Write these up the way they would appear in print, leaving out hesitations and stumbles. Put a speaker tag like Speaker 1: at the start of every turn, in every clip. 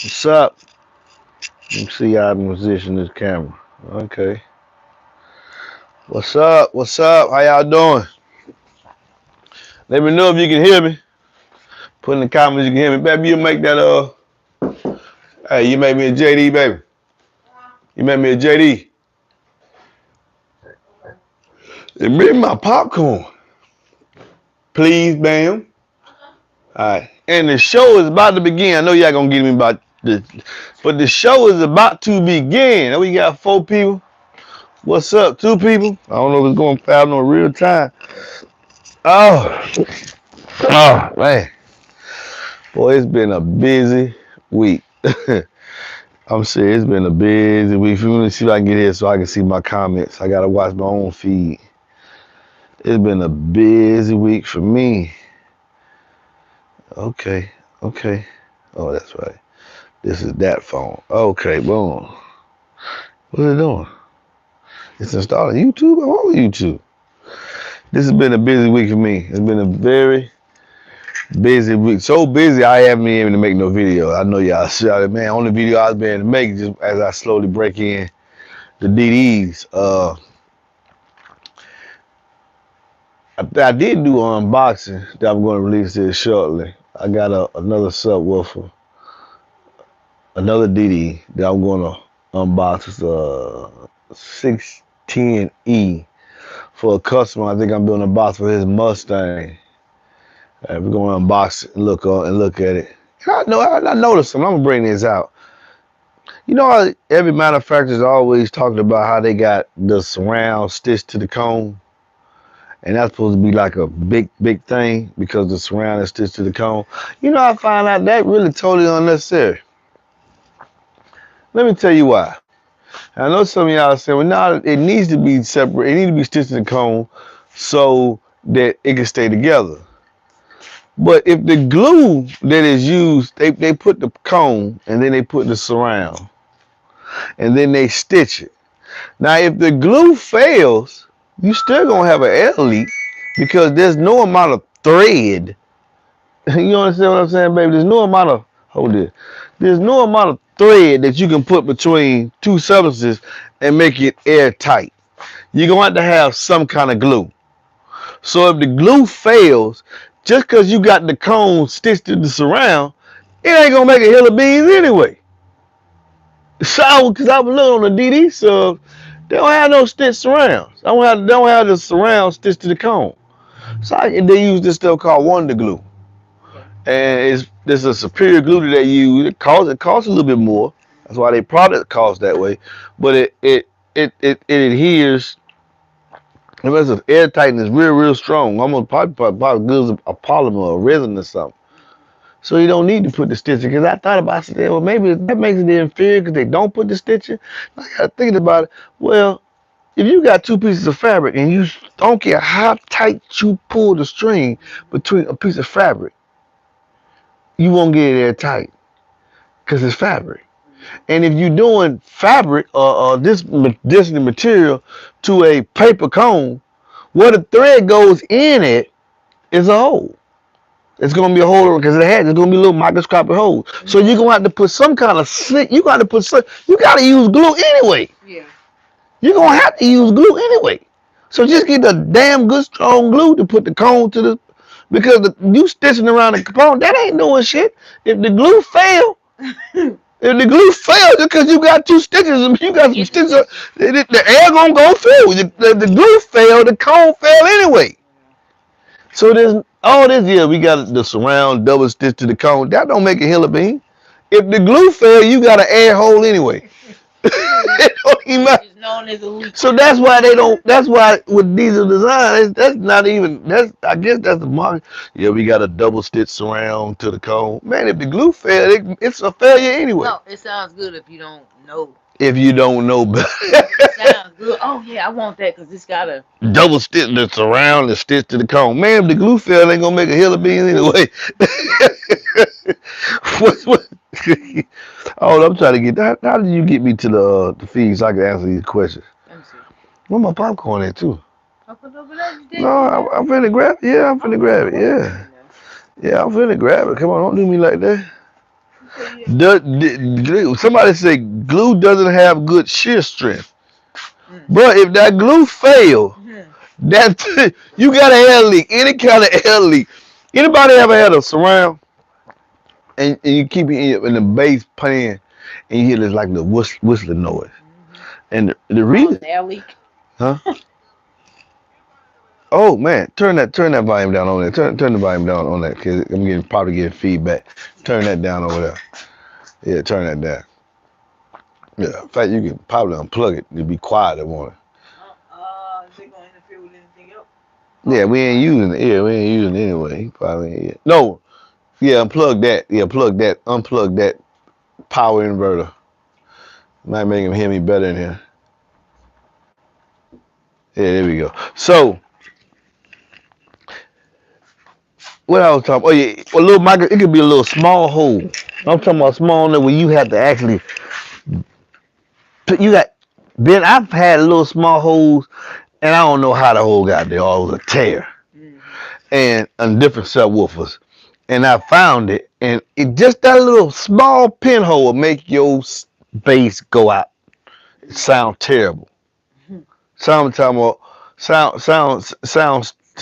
Speaker 1: What's up? Let me see how I can position this camera. Okay. What's up? What's up? How y'all doing? Let me know if you can hear me. Put in the comments you can hear me. Baby, you make that hey, you made me a JD, baby. You made me a JD. And bring my popcorn. Please, bam. Alright. And the show is about to begin. I know y'all gonna get me about this. But the show is about to begin. We got 4 people. What's up? 2 people. I don't know if it's going fast on real time. Oh. Oh, man. Boy, it's been a busy week. I'm serious, it's been a busy week. Let me see if I can get here so I can see my comments. I gotta watch my own feed. It's been a busy week for me. Okay, okay. Oh, that's right. This is that phone. Okay, boom. What is it doing? It's installing YouTube? I'm on YouTube. This has been a busy week for me. It's been a very busy week. So busy I haven't been able to make no video. I know y'all shouted, man. Only video I've been able to make just as I slowly break in the DDs. I did do an unboxing that I'm going to release this shortly. I got another subwoofer, another DD that I'm going to unbox. It's a 610E for a customer. I think I'm doing a box for his Mustang. We're going to unbox it and look at it. And I noticed something. I'm going to bring this out. You know how every manufacturer's always talking about how they got the surround stitched to the cone? And that's supposed to be like a big thing because the surround is stitched to the cone. You know, I find out that really totally unnecessary. Let me tell you why. I know some of y'all are saying, well, no, it needs to be separate. It needs to be stitched to the cone so that it can stay together. But if the glue that is used, they put the cone and then they put the surround and then they stitch it. Now, if the glue fails, you still gonna have an air leak because there's no amount of thread. You understand what I'm saying, baby? There's no amount of There's no amount of thread that you can put between 2 substances and make it airtight. You're gonna have some kind of glue. So if the glue fails, just because you got the cone stitched to the surround, it ain't gonna make a hill of beans anyway. So, because I was looking on the DD sub, they don't have no stitched surrounds. They don't have the surround stitched to the cone. So they use this stuff called Wonder Glue. And there's a superior glue that they use. It costs a little bit more. That's why their product costs that way. But it adheres. It has an air tightness real strong. Almost probably good as a polymer or resin or something. So you don't need to put the stitching. Because I thought about it, I said, well, maybe that makes it inferior because they don't put the stitching. I got thinking about it. Well, if you got 2 pieces of fabric and you don't care how tight you pull the string between a piece of fabric, you won't get it airtight because it's fabric. And if you're doing fabric or this material to a paper cone, where the thread goes in it is a hole. It's gonna be a hole because there's gonna be little microscopic holes. So you're gonna have to put some kind of slick. You gotta use glue anyway. Yeah. You're gonna have to use glue anyway. So just get the damn good strong glue to put the cone to the, because you stitching around the component, that ain't doing shit. If the glue fail, just because you got 2 stitches, you got some stitches, the air gonna go through. The glue fail, the cone fail anyway. So there's all this here. We got the surround double stitch to the cone. That don't make a hill of bean. If the glue fail, you got an air hole anyway. So that's why they don't. That's why with diesel design, that's not even. I guess that's the market. Yeah, we got a double stitch surround to the cone. Man, if the glue fail, it's a failure anyway.
Speaker 2: No, it sounds good if you don't know.
Speaker 1: If you don't know better.
Speaker 2: It sounds good. Oh yeah, I want that because it's got a
Speaker 1: double stitch the surround and stitch to the cone. Man, if the glue fail, ain't gonna make a hill of beans anyway. what? Oh, I'm trying to get that. How did you get me to the feed so I can answer these questions?
Speaker 2: Let me see.
Speaker 1: Where my popcorn at too?
Speaker 2: I put over there.
Speaker 1: No, I'm finna grab it. Yeah, I'm finna grab it. Yeah. Yeah, I'm finna grab it. Come on, don't do me like that.
Speaker 2: Yeah.
Speaker 1: Somebody said glue doesn't have good shear strength.
Speaker 2: Mm.
Speaker 1: But if that glue fail,
Speaker 2: Mhm.
Speaker 1: that you got an air leak, any kind of air leak. Anybody ever had a surround and you keep it in the bass playing and you hear this like the whistling noise.
Speaker 2: Mhm.
Speaker 1: And the
Speaker 2: Oh,
Speaker 1: reason,
Speaker 2: the air leak.
Speaker 1: huh? Oh man, turn that volume down on there. Turn the volume down on that because I'm probably getting feedback. Turn that down over there. Yeah, turn that down. Yeah, in fact, you can probably unplug it to be quiet at one.
Speaker 2: Is it gonna interfere with anything else?
Speaker 1: Yeah,
Speaker 2: Oh,
Speaker 1: we ain't using it. Yeah, we ain't using it anyway. He probably ain't. Yeah. No, yeah, unplug that. Yeah, plug that. Unplug that power inverter. Might make him hear me better in here. Yeah, there we go. So what I was talking. Oh yeah, a little micro. It could be a little small hole. I'm talking about small enough where you have to actually. You got. Ben, I've had little small holes, and I don't know how the hole got there. Or it was a tear,
Speaker 2: Mhm.
Speaker 1: and on different subwoofers. And I found it, and it just that little small pinhole will make your bass go out. It
Speaker 2: Mhm.
Speaker 1: sound terrible.
Speaker 2: Mhm.
Speaker 1: Sound talking about sounds.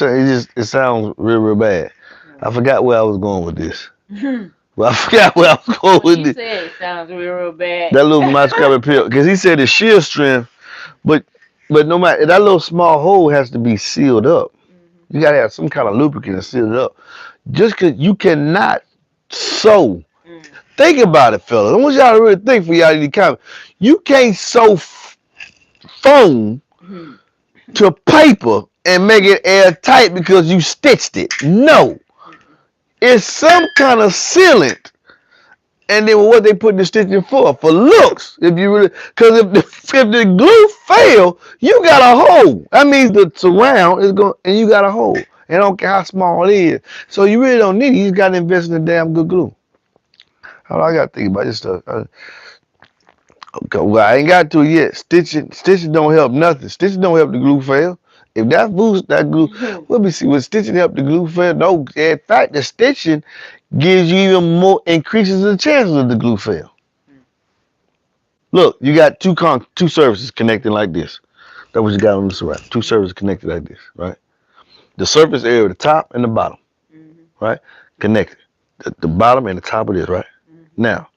Speaker 1: It sounds real bad. I
Speaker 2: Mhm.
Speaker 1: forgot where I was going with this.
Speaker 2: Mhm.
Speaker 1: Well, I forgot where I was going
Speaker 2: When
Speaker 1: with
Speaker 2: you
Speaker 1: this.
Speaker 2: said it sounds real bad.
Speaker 1: That little microscopic pill, because he said the shear strength, but no matter that little small hole has to be sealed up.
Speaker 2: Mhm.
Speaker 1: You gotta have some kind of lubricant to seal it up. Just cause you cannot sew.
Speaker 2: Mm.
Speaker 1: Think about it, fellas. I want y'all to really think for y'all in the comments. You can't sew foam
Speaker 2: Mhm.
Speaker 1: to paper and make it airtight because you stitched it. No.
Speaker 2: Mhm.
Speaker 1: It's some kind of sealant. And then what they put the stitching for? For looks. If you really, because if the glue fail, you got a hole. That means the surround is going, and you got a hole. And I don't care how small it is. So you really don't need it. You just got to invest in the damn good glue. How do I got to think about this stuff? Okay, well, I ain't got to it yet. Stitching don't help nothing. Stitching don't help the glue fail. If that boost that glue,
Speaker 2: Mhm.
Speaker 1: let me see. Would stitching help the glue fail? No. In fact, the stitching gives you even more, increases the chances of the glue fail.
Speaker 2: Mhm.
Speaker 1: Look, you got two surfaces connecting like this. That's what you got on this right. Two surfaces connected like this, right? The surface area of the top and the bottom,
Speaker 2: Mhm.
Speaker 1: right? Connected. The bottom and the top of this, right?
Speaker 2: Mhm.
Speaker 1: Now,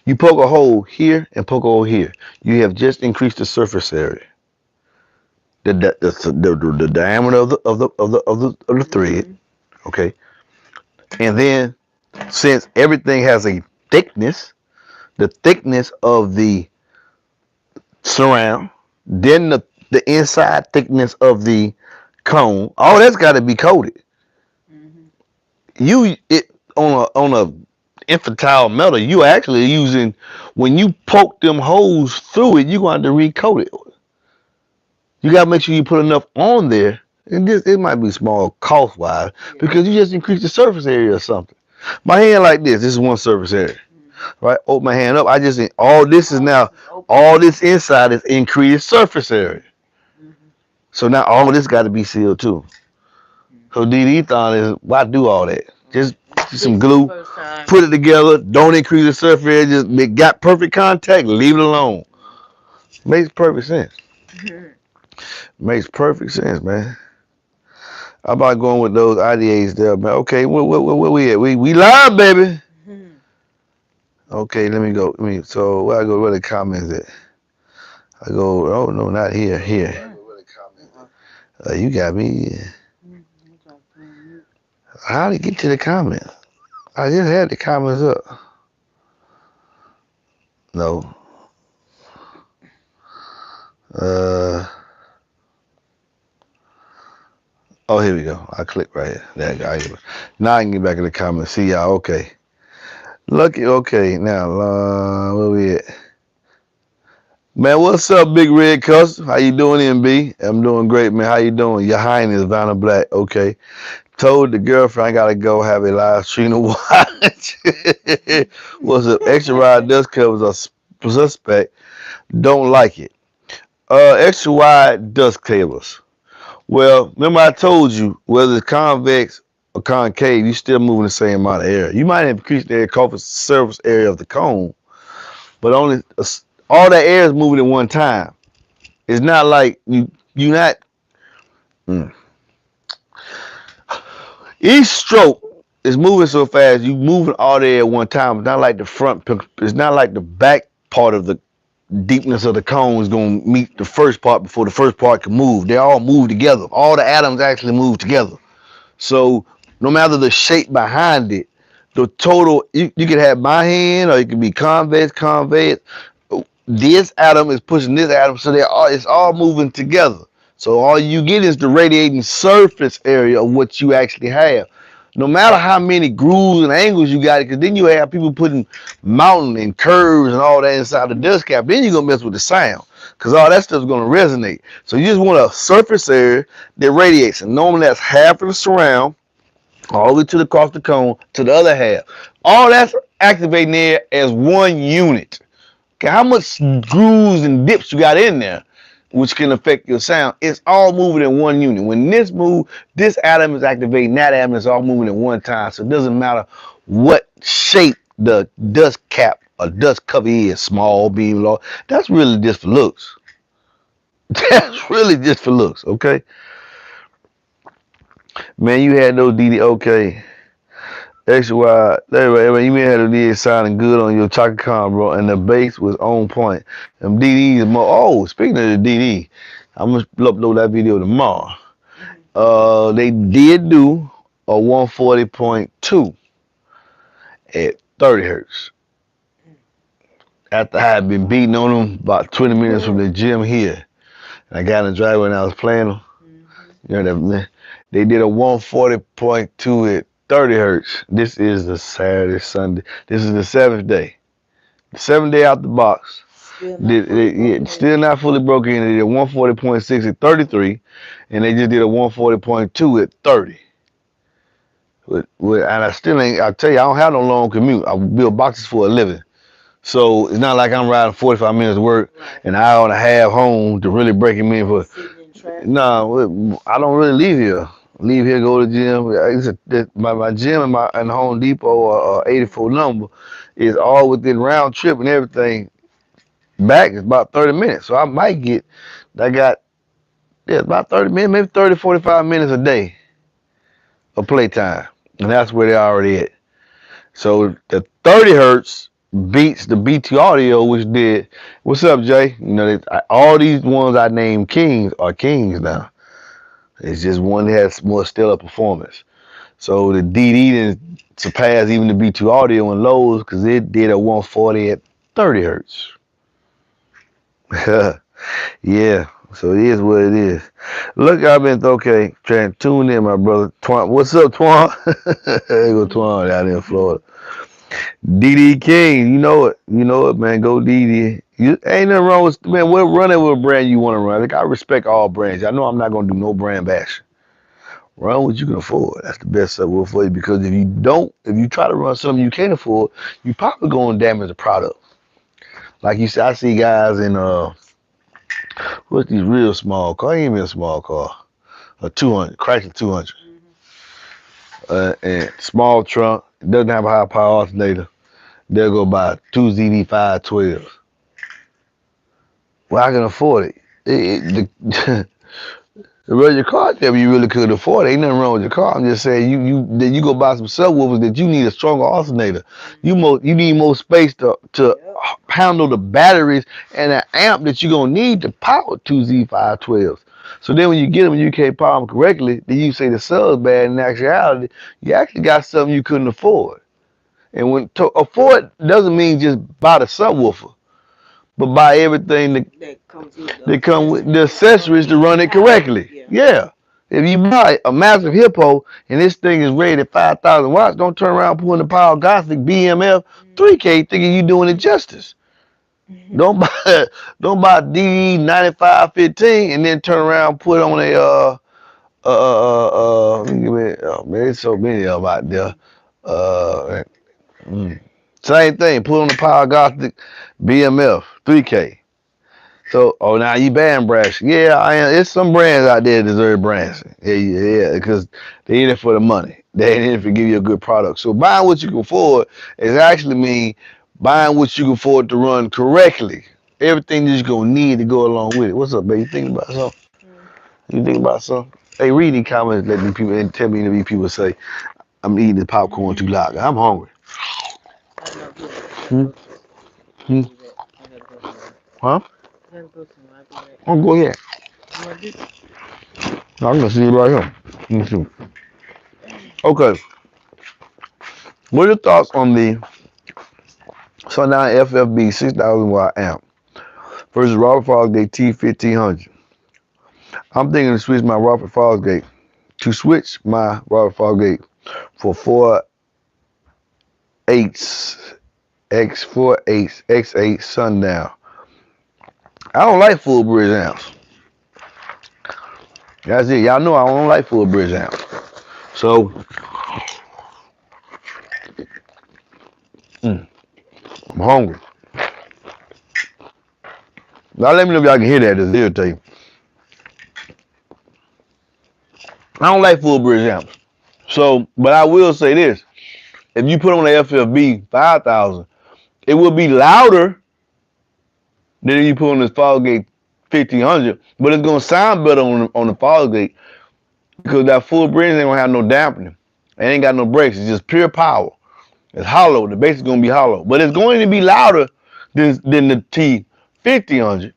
Speaker 1: you poke a hole here and poke a hole here. You have just increased the surface area. The diameter of the thread,
Speaker 2: Mhm.
Speaker 1: okay? And then since everything has a thickness, the thickness of the surround, then the inside thickness of the cone, all that's got to be coated.
Speaker 2: Mhm.
Speaker 1: You it on a infantile metal, you actually using when you poke them holes through it, you going to recoat it. You got to make sure you put enough on there, and this it might be small cost wise
Speaker 2: Yeah.
Speaker 1: because you just increase the surface area or something. My hand like this. This is one surface area,
Speaker 2: Mhm.
Speaker 1: right? Open my hand up. I just all this is
Speaker 2: All this
Speaker 1: now
Speaker 2: is open.
Speaker 1: all this inside is increased surface area.
Speaker 2: Mhm.
Speaker 1: So now all of this got to be sealed too. So
Speaker 2: Mhm.
Speaker 1: DD-thon is why do all that? Just some
Speaker 2: Fix it the
Speaker 1: glue,
Speaker 2: first time.
Speaker 1: put it together. Don't increase the surface area. Just it got perfect contact. Leave it alone. Makes perfect sense.
Speaker 2: Mhm.
Speaker 1: Makes perfect sense, man. I'm about going with those IDAs there, man. Okay, where we at? We live, baby.
Speaker 2: Mhm.
Speaker 1: Okay, let me go. So where I go? Where the comments at? I go. Oh no, not here. Here.
Speaker 2: Mhm. Uh-uh.
Speaker 1: You got me.
Speaker 2: Mhm. I'm trying to put on mute.
Speaker 1: How did it get to the comments? I just had the comments up. No. Uh. Oh, here we go. I click right here. There you go. Now I can get back in the comments. See y'all. Okay. Lucky. Okay. Now, where we at? Man, what's up, Big Red Cuss? How you doing, MB? I'm doing great, man. How you doing? Your Highness, Vanna Black. Okay. Told the girlfriend I gotta go have a live stream to watch. What's up? Extra wide dust covers are suspect. Don't like it. Extra wide dust covers. Well, remember I told you whether it's convex or concave, you still moving the same amount of air. You might increase the air surface area of the cone, but only all that air is moving at one time. It's not like you not. Mm. Each stroke is moving so fast. You moving all the air at one time. It's not like the front. It's not like the back part of the deepness of the cone is going to meet the first part before the first part can move. They all move together. All the atoms actually move together. So no matter the shape behind it, the total, you could have my hand or it could be convex. This atom is pushing this atom, so it's all moving together. So all you get is the radiating surface area of what you actually have. No matter how many grooves and angles you got, because then you have people putting mountain and curves and all that inside the dust cap. Then you're gonna mess with the sound, because all that stuff's gonna resonate. So you just want a surface area that radiates, and normally that's half of the surround, all the way to the across the cone to the other half. All that's activating there as one unit. Okay, how much grooves and dips you got in there, which can affect your sound? It's all moving in one unit. When this move, this atom is activating, that atom is all moving at one time. So it doesn't matter what shape the dust cap or dust cover is, small, beam, large. That's really just for looks. That's really just for looks, okay? Man, you had those DD, okay. Extra wide, you may have the sounding good on your chocolate con, bro, and the bass was on point. Them DDs more. Oh, speaking of the DD, I'm gonna upload that video tomorrow. They did do a 140.2 at 30 hertz. After I had been beating on them about 20 minutes from the gym here, and I got in the driveway and I was playing them. You know that they did a 140.2 at 30 hertz. This is the Saturday, Sunday. This is the 7th day. The 7th day out the box. Still not fully broken in. They did 140.6 at 33, and they just did a 140.2 at 30. And I still ain't, I tell you, I don't have no long commute. I build boxes for a living. So it's not like I'm riding 45 minutes to work and an hour and a half home to really breaking me for. No, I don't really leave here. Leave here, go to the gym. My gym and Home Depot or 84 number is all within round trip and everything. Back is about 30 minutes. So I might get, about 30 minutes, maybe 30, 45 minutes a day of playtime. And that's where they're already at. So the 30 hertz beats the BT audio, which did. What's up, Jay? You know, all these ones I named kings are kings now. It's just one that has more stellar performance. So the DD didn't surpass even the B2 audio in lows because it did a 140 at 30 hertz. Yeah, so it is what it is. Look, I've been okay. Trying to tune in, my brother. Twan, what's up, Twan? There go Twan down in Florida. DD King, you know it, man. Go DD. Ain't nothing wrong with, man. We're running with a brand you want to run. Like, I respect all brands. I know I'm not gonna do no brand bashing. Run what you can afford. That's the best subwoofer for you, because if you try to run something you can't afford, you probably gonna damage the product. Like you said, I see guys in what's these real small car? Ain't even a small car. A 200, Chrysler 200. And small trunk, doesn't have a high power alternator. They'll go buy 2 ZD512s. Well, I can afford it. Run your car there, you really could afford it. Ain't nothing wrong with your car. I'm just saying you go buy some subwoofers that you need a stronger alternator. You need more space to handle the batteries and an amp that you're gonna need to power 2 Z512s. So then when you get them and you can't power them correctly, then you say the sub's bad. In actuality, you actually got something you couldn't afford. And when to afford doesn't mean just buy the subwoofer, but buy everything that come with the accessories to run it correctly. Yeah. If you buy a massive hippo and this thing is rated at 5,000 watts, don't turn around pulling the Power Gothic BMF 3K thinking you're doing it justice. Don't buy DE 9515 and then turn around and put on man, there's so many of them out there. Same thing, put on the Power Gothic BMF 3K. So, oh, now you ban brashing. Yeah, I am. It's some brands out there that deserve brashing. Yeah, yeah, because they in it for the money. They ain't in it for give you a good product. So buying what you can afford is actually mean buying what you can afford to run correctly. Everything that you're gonna need to go along with it. What's up, baby? You thinking about something?
Speaker 2: Mm.
Speaker 1: You thinking about something? Hey, read these comments, let me people and tell me if these people say I'm eating the popcorn too loud. I'm hungry.
Speaker 2: I know. Here, I gotta
Speaker 1: Hmm?
Speaker 2: go somewhere.
Speaker 1: Hmm?
Speaker 2: I'll be back. I gotta go somewhere.
Speaker 1: Huh?
Speaker 2: I gotta go somewhere. I'll be back.
Speaker 1: I'm go ahead.
Speaker 2: You want this?
Speaker 1: I'm gonna see it right here. Let me see. Okay. What are your thoughts on the Sundown FFB 6,000 watt amp versus Robert Fosgate T1500? I'm thinking to switch my Robert Fosgate for 4.8 X4.8 X8 Sundown. I don't like full bridge amps. That's it. Y'all know I don't like full bridge amps. So I'm hungry. Now let me know if y'all can hear that. It's irritating. I don't like full bridge amps. So, but I will say this: if you put on the FFB 5,000, it will be louder than if you put on this Fosgate 1,500, but it's gonna sound better on the Fosgate because that full bridge ain't gonna have no dampening. It ain't got no brakes. It's just pure power. It's hollow. The bass is gonna be hollow, but it's going to be louder than the T1500.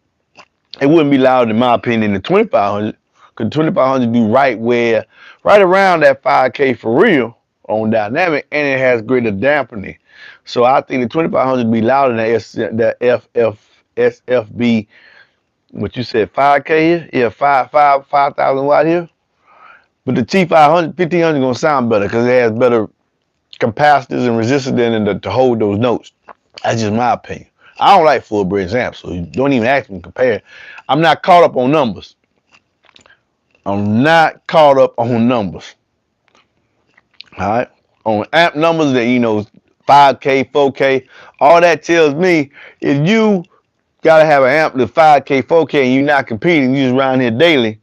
Speaker 1: It wouldn't be louder, in my opinion, than the 2,500, because 2,500 do right around that 5K for real on dynamic, and it has greater dampening. So I think the 2,500 be louder than the SFB. What you said, 5K here? Yeah, 5,000 watt here. But the T500, 1,500 gonna sound better because it has better capacitors and resistors in it to hold those notes. That's just my opinion. I don't like full bridge amps, so you don't even ask me to compare. I'm not caught up on numbers. I'm not caught up on numbers. All right. On amp numbers that 5K, 4K, all that tells me if you gotta have an amp that's 5K, 4K, and you're not competing, you just around here daily.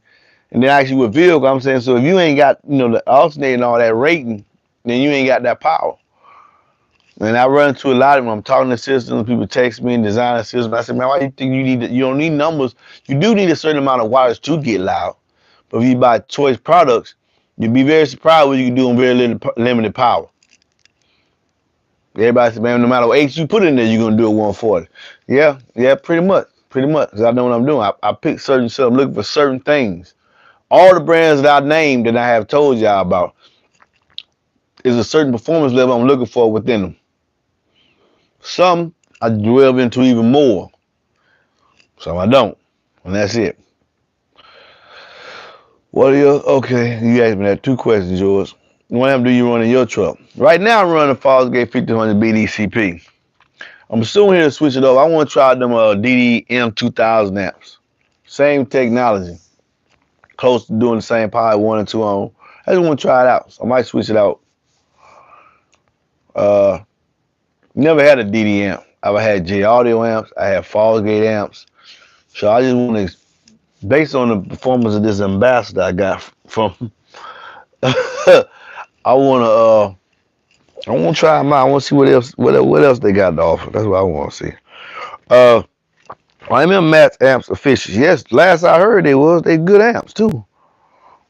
Speaker 1: And then actually with vehicle, I'm saying, so if you ain't got the alternator and all that rating, then you ain't got that power. And I run into a lot of them. I'm talking to systems, people text me and design a system. I said, man, why do you think you don't need numbers? You do need a certain amount of wattage to get loud. But if you buy choice products, you'd be very surprised what you can do in very limited power. Everybody said, man, no matter what H you put in there, you're gonna do a 140. Yeah, pretty much. Pretty much. Because I know what I'm doing. I pick certain stuff, I'm looking for certain things. All the brands that I named that I have told y'all about is a certain performance level I'm looking for within them. Some I delve into even more. Some I don't. And that's it. What are your, okay, you asked me that 2 questions, George. What amp do you run in your truck? Right now I'm running a Fosgate 1500 BDCP. I'm soon here to switch it up. I want to try them DDM 2000 amps. Same technology. Close to doing the same power 1 and 2 on. I just want to try it out. So I might switch it out. Uh, Never had a DD amp. I've had J Audio amps. I had Fosgate amps. So I just want to, based on the performance of this ambassador I got from, I want to try them out. I want to see what else they got to offer. That's what I want to see. I'm in Matt's amps officials. Yes, last I heard they good amps too.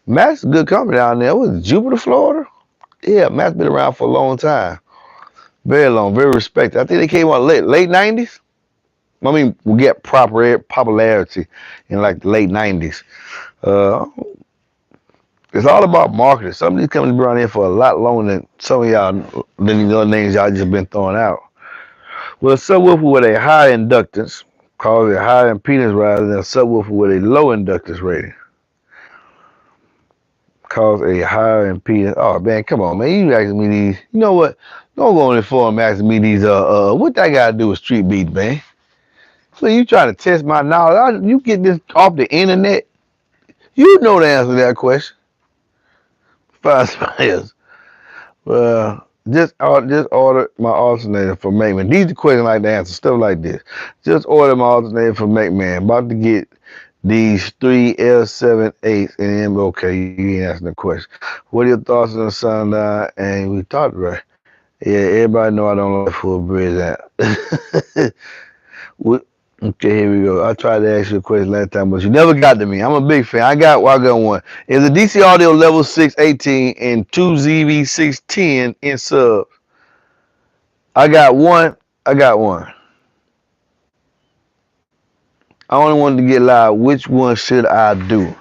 Speaker 1: Matt's a good company down there. Was it Jupiter, Florida? Yeah, Matt's been around for a long time. Very long, very respected. I think they came out late 90s. I mean, we get proper popularity in like the late 90s. Uh, it's all about marketing. Some of these companies been around here for a lot longer than some of y'all, than the other names y'all just been throwing out. Well, a subwoofer with a high inductance calls a high impedance rather than a subwoofer with a low inductance rating. Cause a higher impedance. Oh man, come on, man. You asking me these. You know what? Don't go on the forum asking me these. What that got to do with street beats, man? So you trying to test my knowledge? You get this off the internet? You know the answer to that question. Five smiles. Well, Just order my alternator for McMahon. These are questions like to answer, stuff like this. Just order my alternator for McMahon. About to get these three L7 8s and okay, you ain't asking the question. What are your thoughts on the sundown? And we talked about it. Yeah, everybody know I don't like full bridge out. What? Okay, here we go. I tried to ask you a question last time, but you never got to me. I'm a big fan. I got one. Is the DC audio level 618 and two ZV610 in subs? I got one. I got one. I only wanted to get live. Which one should I do?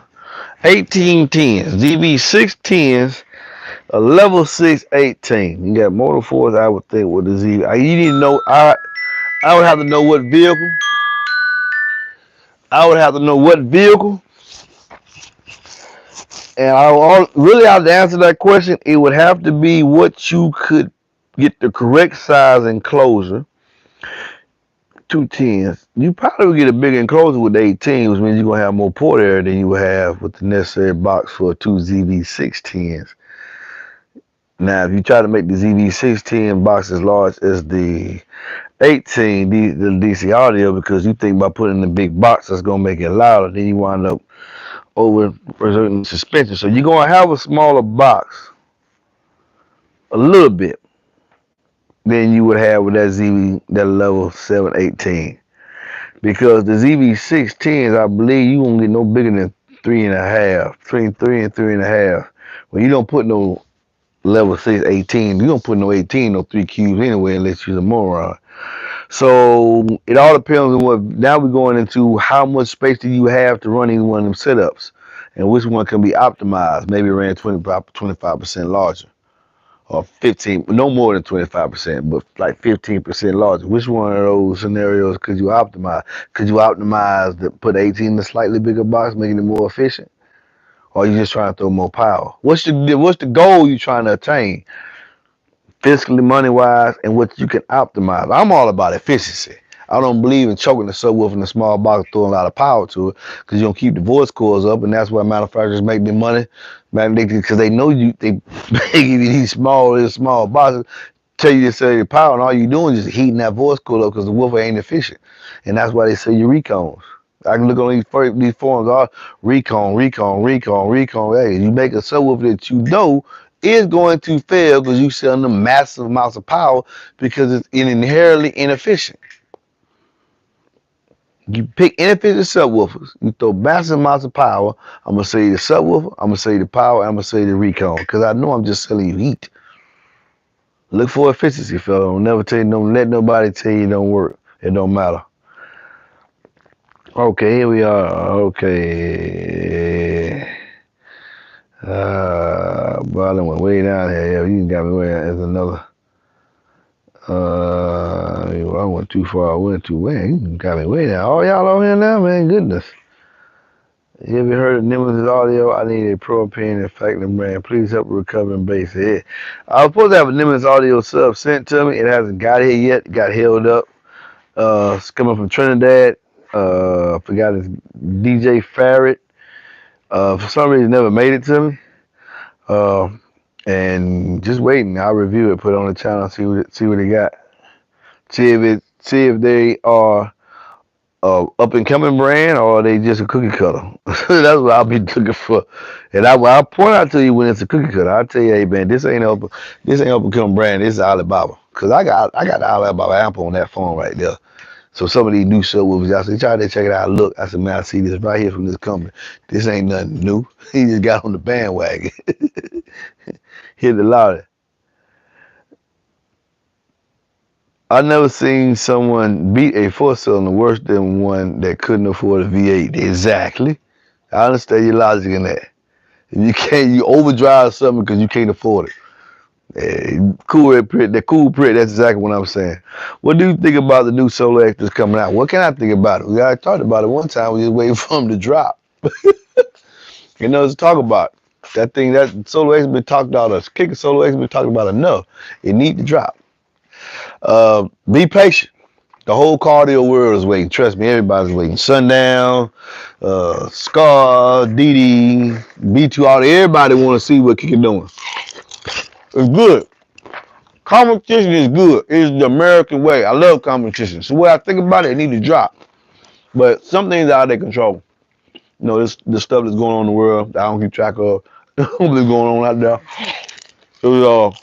Speaker 1: 1810s, ZV610s, a level 618. You got motor force, I would think, with the ZV. You need to know, I would have to know what vehicle. I would have to know what vehicle. And really have to answer that question. It would have to be what you could get the correct size enclosure. Two tens. You probably would get a bigger enclosure with the 18, which means you're gonna have more port area than you would have with the necessary box for two ZV610s. Now, if you try to make the ZV610 box as large as the 18, the DC audio, because you think by putting in a big box that's gonna make it louder, then you wind up over preserving suspension. So you're gonna have a smaller box, a little bit, than you would have with that ZV, that level 718. Because the ZV610s, I believe you won't get no bigger than 3.5, between 3 and 3.5. When you don't put no level 618, you don't put no 18, no 3 cubes anyway, unless you're a moron. So it all depends on what. Now we're going into how much space do you have to run any one of them setups, and which one can be optimized. Maybe ran 25% larger, or 15, no more than 25%, but like 15% larger. Which one of those scenarios could you optimize? Could you optimize to put 18 in a slightly bigger box, making it more efficient? Or are you just trying to throw more power? What's the goal you're trying to attain? Fiscally, money wise, and what you can optimize. I'm all about efficiency. I don't believe in choking the subwoofer in a small box, throwing a lot of power to it, because you don't keep the voice coils up, and that's why manufacturers make their money, because they know they give you these small boxes, tell you to sell your power, and all you're doing is just heating that voice coil up because the woofer ain't efficient, and that's why they sell you recons. I can look on these forums, all recon. Hey, you make a subwoofer that you know is going to fail because you selling them massive amounts of power because it's inherently inefficient. You pick inefficient subwoofers, you throw massive amounts of power. I'm gonna say the subwoofer, I'm gonna say the power, I'm gonna say the recon, because I know I'm just selling you heat. Look for efficiency, fella. Don't let nobody tell you it don't work. It don't matter. Okay, here we are. Okay. But I went way down here. You got me way down. There's another. I went too far. I went too way. You got me way down. Oh, y'all on here now, man. Goodness. You ever heard of Nemesis Audio? I need a propane and Factor brand. Please help recovering bass head. I was supposed to have a Nemesis Audio sub sent to me. It hasn't got here yet. It got held up. It's coming from Trinidad. I forgot his DJ Farrett. For some reason, never made it to me. And just waiting. I'll review it, put it on the channel, see what they got. See if they are up and coming brand or are they just a cookie cutter. That's what I'll be looking for. And I'll point out to you when it's a cookie cutter. I'll tell you, hey man, this ain't up and coming brand. This is Alibaba. Cause I got the Alibaba amp on that phone right there. So some of these new subwoofers, I said, try to check it out. Look, I said, man, I see this right here from this company. This ain't nothing new. He just got on the bandwagon. Hit the lottery. I never seen someone beat a four-cylinder worse than one that couldn't afford a V8. Exactly. I understand your logic in that. You overdrive something because you can't afford it. Cool print, that's exactly what I'm saying. What do you think about the new Solo X that's coming out? What can I think about it? We already talked about it one time. We just waiting for them to drop. Let's talk about it. That thing, that Solo X been talked about, us kicking Solo X been talked about enough. It need to drop. Be patient. The whole cardio world is waiting. Trust me, everybody's waiting. Sundown, Scar, B2, all everybody want to see what Kick is doing. It's good. Competition is good. It's the American way. I love competition. So what I think about it, it need to drop. But some things are out of their control. You know, this stuff that's going on in the world that I don't keep track of. What's going on out there? So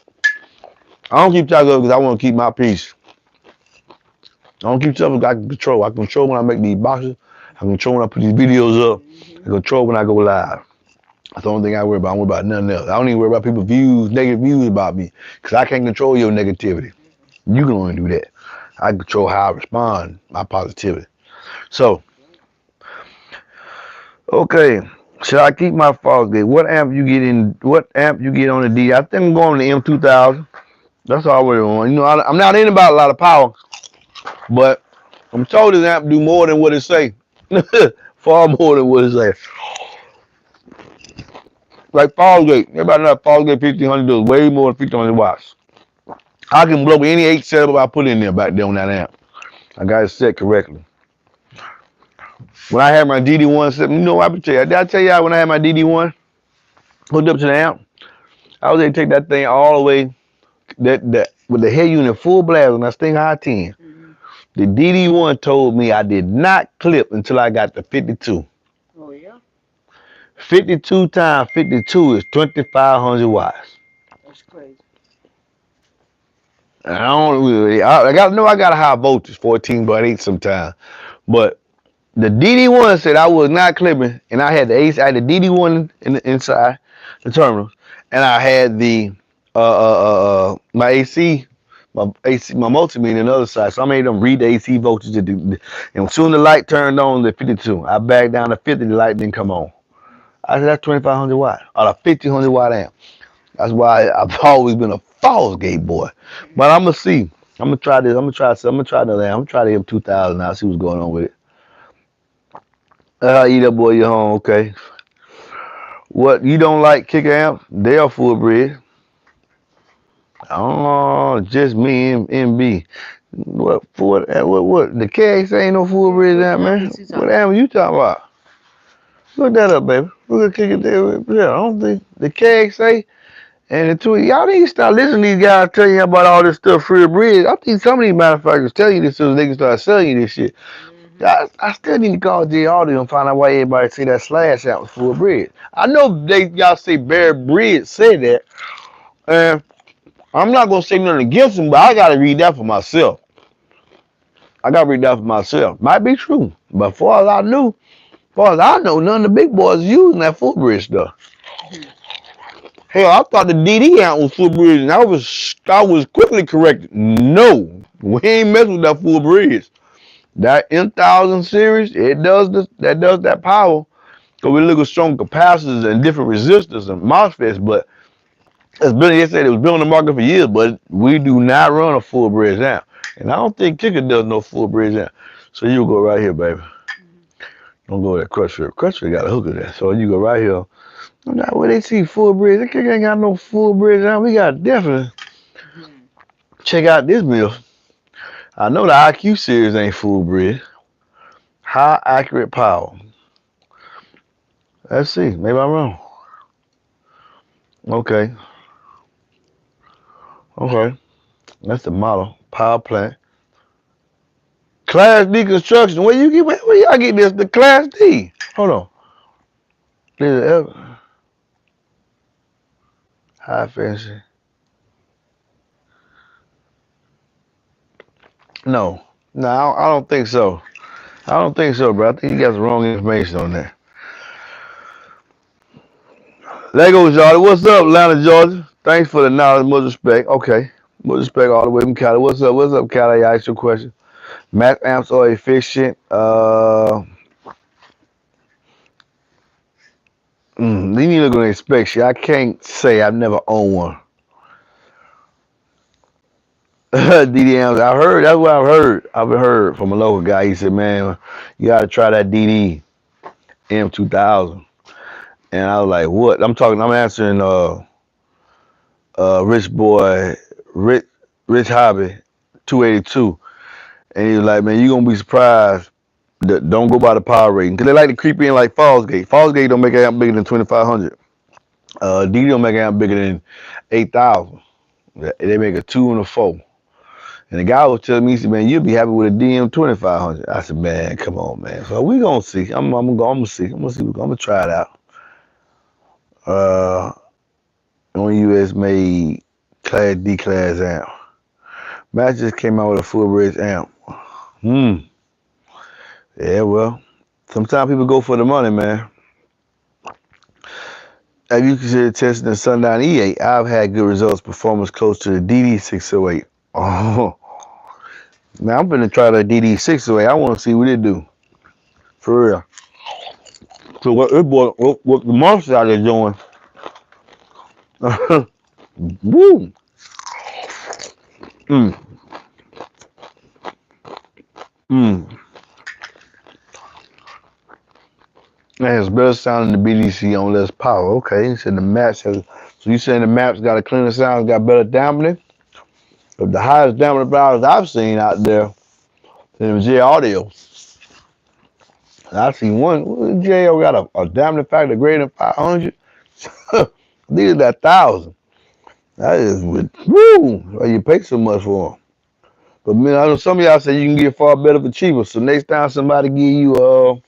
Speaker 1: I don't keep track of it because I want to keep my peace. I don't keep stuff I can control. I control when I make these boxes. I control when I put these videos up. I control when I go live. That's the only thing I worry about. I don't worry about nothing else. I don't even worry about people's views, negative views about me, because I can't control your negativity. You can only do that. I control how I respond, my positivity. So, okay. Should I keep my fog gate? What amp you get in? What amp you get on the D? I think I'm going to the M2000. That's all we're on. You know, I'm not in about a lot of power, but I'm told this amp do more than what it say. Far more than what it say. Like Fallgate. Everybody know Fallgate 1500 does way more than 1500 watts. I can blow any 8 setup I put in there back there on that amp. I got it set correctly. When I had my DD1 set, you know what I tell you? Did I tell you when I had my DD1 hooked up to the amp? I was able to take that thing all the way that with the head unit full blast on that Sting High 10. The DD1 told me I did not clip until I got to 52.
Speaker 2: Oh yeah.
Speaker 1: 52 times 52 is 2,500 watts.
Speaker 2: That's crazy.
Speaker 1: I don't really, I got a high voltage, 14.8 sometimes, but the DD1 said I was not clipping, and I had the AC, I had the DD1 inside the terminals, and I had the my AC, my multimeter on the other side. So I made them read the AC voltage, and as soon as the light turned on, the 52, I backed down to 50, the light didn't come on. I said that's 2,500 watt or a 1,500 watt amp. That's why I've always been a false gate boy. But I'm gonna see. I'm gonna try this. I'm gonna try the amp. I'm gonna try the M2000 now. See what's going on with it. Eat that boy, you home, okay. What, you don't like kicker amps? They are full bridge. Oh, just me and MB. What? The KX ain't no full bridge amp, man. What amp you talking about? Look that up, baby. We're gonna kick it there. Yeah, I don't think the KXA and the two. Y'all need to start listening to these guys tell you about all this stuff free bridge. I think some of these manufacturers tell you this so they can start selling you this shit. I still need to call J Audio and find out why everybody say that slash out was full bridge. I know y'all say Bear Bridge said that, and I'm not gonna say nothing against him, but I gotta read that for myself. Might be true, but as far as I know, none of the big boys using that full bridge stuff. Hell, I thought the DD out was full bridge, and I was quickly corrected. No, we ain't messing with that full bridge. That M1000 series, it does that power. So we look at strong capacitors and different resistors and MOSFETs, but as Billy said, it was been on the market for years, but we do not run a full bridge amp. And I don't think Kicker does no full bridge amp. So you go right here, baby. Don't go to that Crusher. Crusher got a hook of that. So you go right here. Now, where they see full bridge, that Kicker ain't got no full bridge amp. We got definitely check out this mill. I know the IQ series ain't full bridge. High accurate power. Let's see. Maybe I'm wrong. Okay. That's the model. Power plant. Class D construction. Where y'all get this? The Class D. Hold on. This is high efficiency. No. No, I don't think so. I don't think so, bro. I think you got the wrong information on there. Leggo, Georgia. What's up, Atlanta, Georgia? Thanks for the knowledge. Much respect. Okay. Much respect all the way from Cali. What's up? What's up, Cali? I asked you a question. Max amps are efficient. You need to look at the spec sheet. I can't say I've never owned one. DD amps. I heard. That's what I've heard. I've heard from a local guy. He said, "Man, you got to try that DD M2000." And I was like, "What?" I'm answering. Rich boy, Rich Hobby, 282, and he was like, "Man, you gonna be surprised. Don't go by the power rating, cause they like to creep in like Fallsgate. Fallsgate don't make it amp bigger than 2,500. DD don't make it amp bigger than 8,000. They make a 2 and a 4. And the guy was telling me, he said, man, you'll be happy with a DM 2500. I said, man, come on, man. So we gonna see. I'm gonna see. I'm gonna try it out. Uh, on US made Class D class amp. Matt just came out with a full bridge amp. Yeah, well, sometimes people go for the money, man. Have you considered testing the Sundown E8? I've had good results. Performance close to the DD608. Oh, now I'm gonna try the DD608. I want to see what it do. For real. So what the monster out there doing? Woo! Mm, mm. That has better sound than the BDC on less power. Okay, you said the maps has. So you saying the maps got a cleaner sound, got better dampening? But the highest dampening powers I've seen out there in J Audio. I've seen one. JO got a dampening factor greater than 500. These are that 1,000. That is with woo. Why you pay so much for them? But man, I know some of y'all say you can get far better for cheaper. So next time somebody give you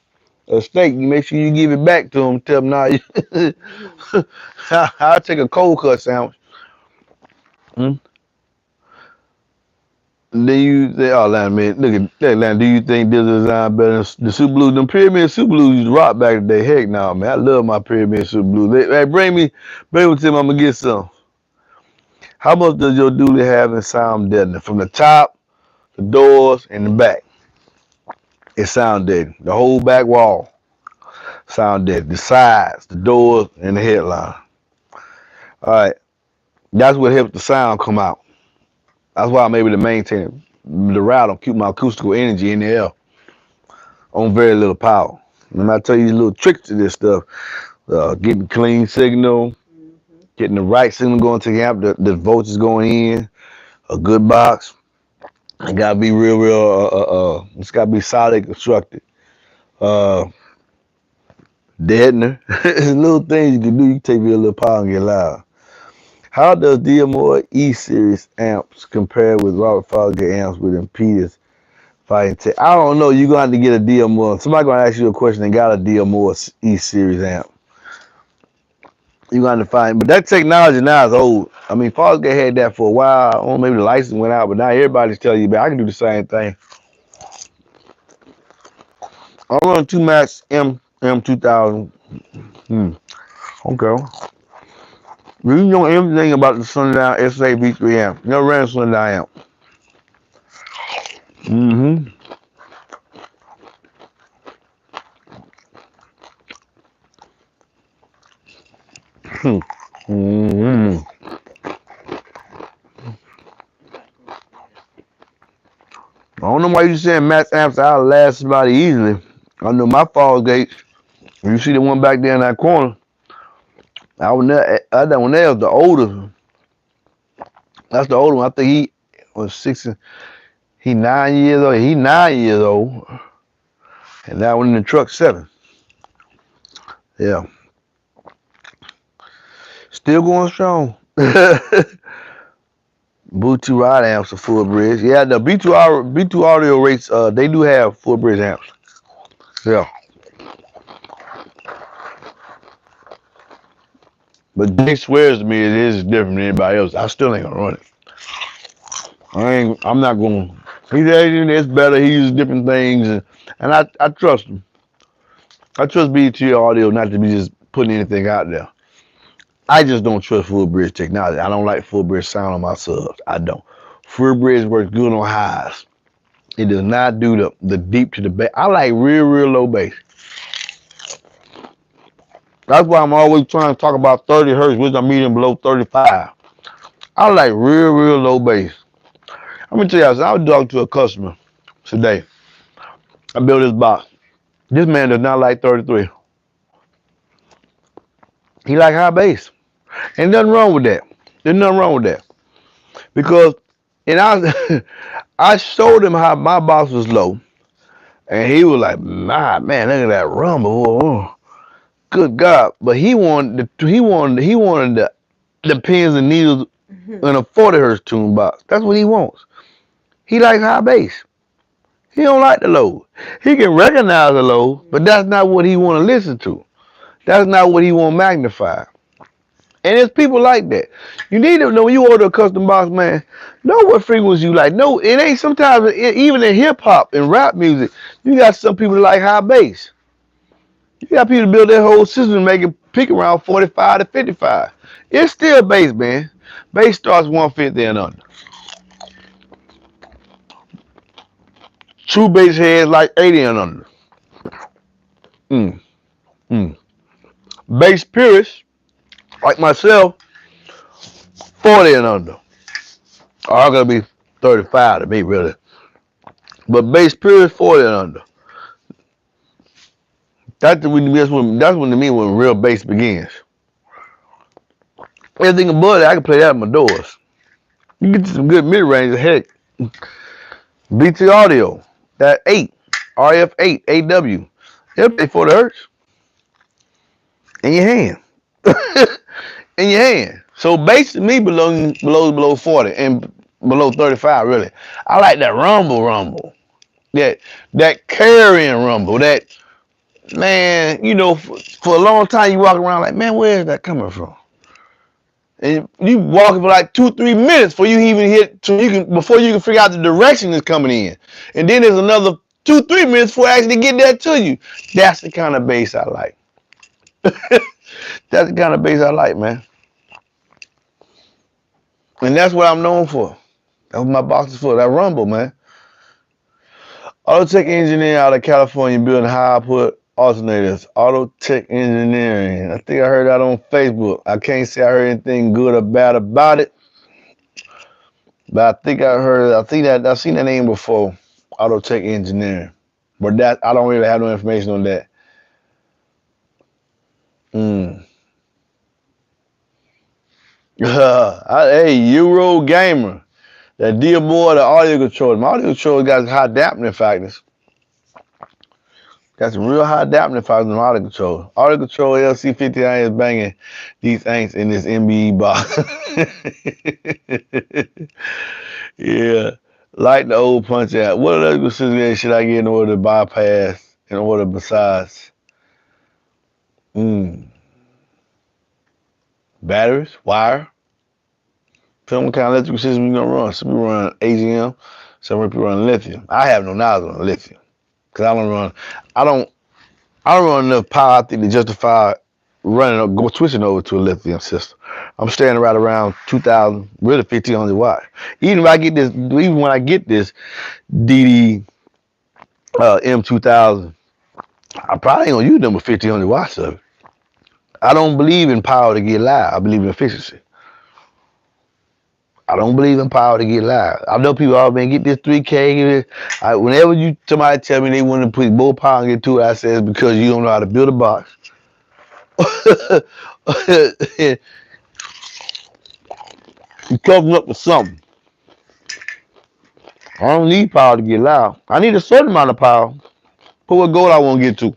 Speaker 1: a steak, you make sure you give it back to them. Tell them, nah, I'll take a cold cut sandwich. Hmm? Then you say, oh, Lan, man, look at that, Lan. Do you think this design better than the Super Blues? Them Pyramid Super Blues used to rock back in the day. Heck no, man. I love my Pyramid Super Blues. Hey, bring me to them. I'm going to get some. How much does your dually have in sound deadening? From the top, the doors, and the back. It sound deadening. The whole back wall sound deadening. The sides, the doors, and the headline. All right. That's what helps the sound come out. That's why I'm able to maintain the route and keep my acoustical energy in the air on very little power. And I tell you these little tricks to this stuff. Getting clean signal, getting the right signal going to the amp, the voltage going in, a good box. It gotta be real, it's gotta be solid constructed. Deadener. Little things you can do, you can take real little power and get loud. How does DMO E-Series amps compare with Robert Fowler amps with impedance fighting? I don't know. You're going to have to get a DMO. Somebody going to ask you a question and got a DMO E-Series amp. You're going to find, but that technology now is old. I mean, Fowler had that for a while. I don't know, maybe the license went out, but now everybody's telling you, I can do the same thing. I run 2Max M2000. Okay. You know everything about the Sundown SA V3 amp. Never ran a Sundown amp. Mm-hmm. Mm-hmm. I don't know why you saying max amps outlast somebody easily. I know my fall gates. You see the one back there in that corner. That one there was the older. That's the older one. I think he was 6. He 9 years old. He 9 years old. And that one in the truck 7. Yeah. Still going strong. Bluetooth rod amps are full bridge. Yeah, the B2 audio rates, they do have full bridge amps. Yeah. But Jay swears to me it is different than anybody else. I still ain't gonna run it. I'm not gonna. He's Asian, it's better. He uses different things, and I trust him. I trust BT Audio not to be just putting anything out there. I just don't trust full bridge technology. I don't like full bridge sound on my subs. I don't. Full bridge works good on highs. It does not do the deep to the bass. I like real low bass. That's why I'm always trying to talk about 30 hertz, which I'm medium below 35. I like real low bass. I'm gonna tell you something. I was talking to a customer today. I built this box. This man does not like 33. He like high bass. Ain't nothing wrong with that. There's nothing wrong with that. Because, and I showed him how my box was low, and he was like, "Nah, man, look at that rumble, good God!" But he wanted the pins and needles in a 40 hertz tune box. That's what he wants. He likes high bass. He don't like the low. He can recognize the low, but that's not what he want to listen to. That's not what he want magnified. And there's people like that. You need to know when you order a custom box, man. Know what frequency you like. No, it ain't sometimes even in hip hop and rap music. You got some people that like high bass. You got people to build their whole system and make it peak around 45 to 55. It's still bass, man. Bass starts 150 and under. True bass heads like 80 and under. Mm, mm. Bass purists like myself, 40 and under. Are gonna be 35 to me, really. But bass purists, 40 and under. That's when to me when real bass begins. Anything above that, I can play that in my doors. You get some good mid range. Heck, BT Audio, that 8, RF8, AW. They'll play 40 hertz in your hand. In your hand. So bass to me below 40 and below 35, really. I like that rumble. That carrying rumble. That, man, for a long time you walk around like, man, where is that coming from? And you walking for like 2-3 minutes before you even before you can figure out the direction it's coming in. And then there's another 2-3 minutes before it actually get there to you. That's the kind of bass I like. That's the kind of bass I like, man. And that's what I'm known for. That's what my box is for. That rumble, man. Auto Tech Engineering out of California building high output alternators. Auto Tech Engineering. I think I heard that on Facebook. I can't say I heard anything good or bad about it. But I've seen that name before. Auto Tech Engineering. But that I don't really have no information on that. Hey, Euro Gamer. That deal boy, the audio controller. My audio controller got high dampening factors. Got some real high dampening factors in the audio controller. Audio controller LC59 is banging these ain'ts in this MBE box. Yeah. Like the old punch out. What electrical system should I get in order to bypass, in order besides? Batteries, wire. Tell them what kind of electrical system you're gonna run. Some people run AGM, some people run lithium. I have no knowledge on lithium. Cause I don't run enough power, I think, to justify switching over to a lithium system. I'm staying right around 2,000, really 1,500 watts. Even when I get this DD M2000, I probably ain't gonna use them with 1,500 watts of it. I don't believe in power to get loud. I believe in efficiency. I don't believe in power to get loud. I know people always get this 3K. Whenever somebody tell me they want to put more power and get to it, I say it's because you don't know how to build a box. You covering up with something. I don't need power to get loud. I need a certain amount of power for what goal I want to get to.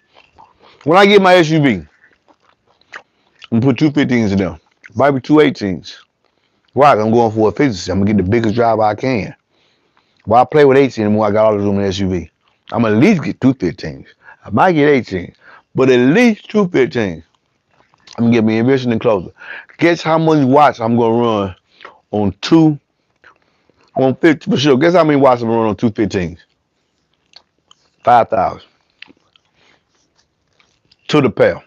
Speaker 1: When I get my SUV, I'm going to put 215s in there. Might be 218s. Why? I'm going for efficiency. I'm going to get the biggest driver I can. Why play with 18 anymore? I got all the room in the SUV. I'm going to at least get 215s. I might get 18, but at least 215s. I'm going to get me ambition enclosure. Guess how many watts I'm going to run on 50 for sure. Guess how many watts I'm going to run on 215s? 5,000. To the pair.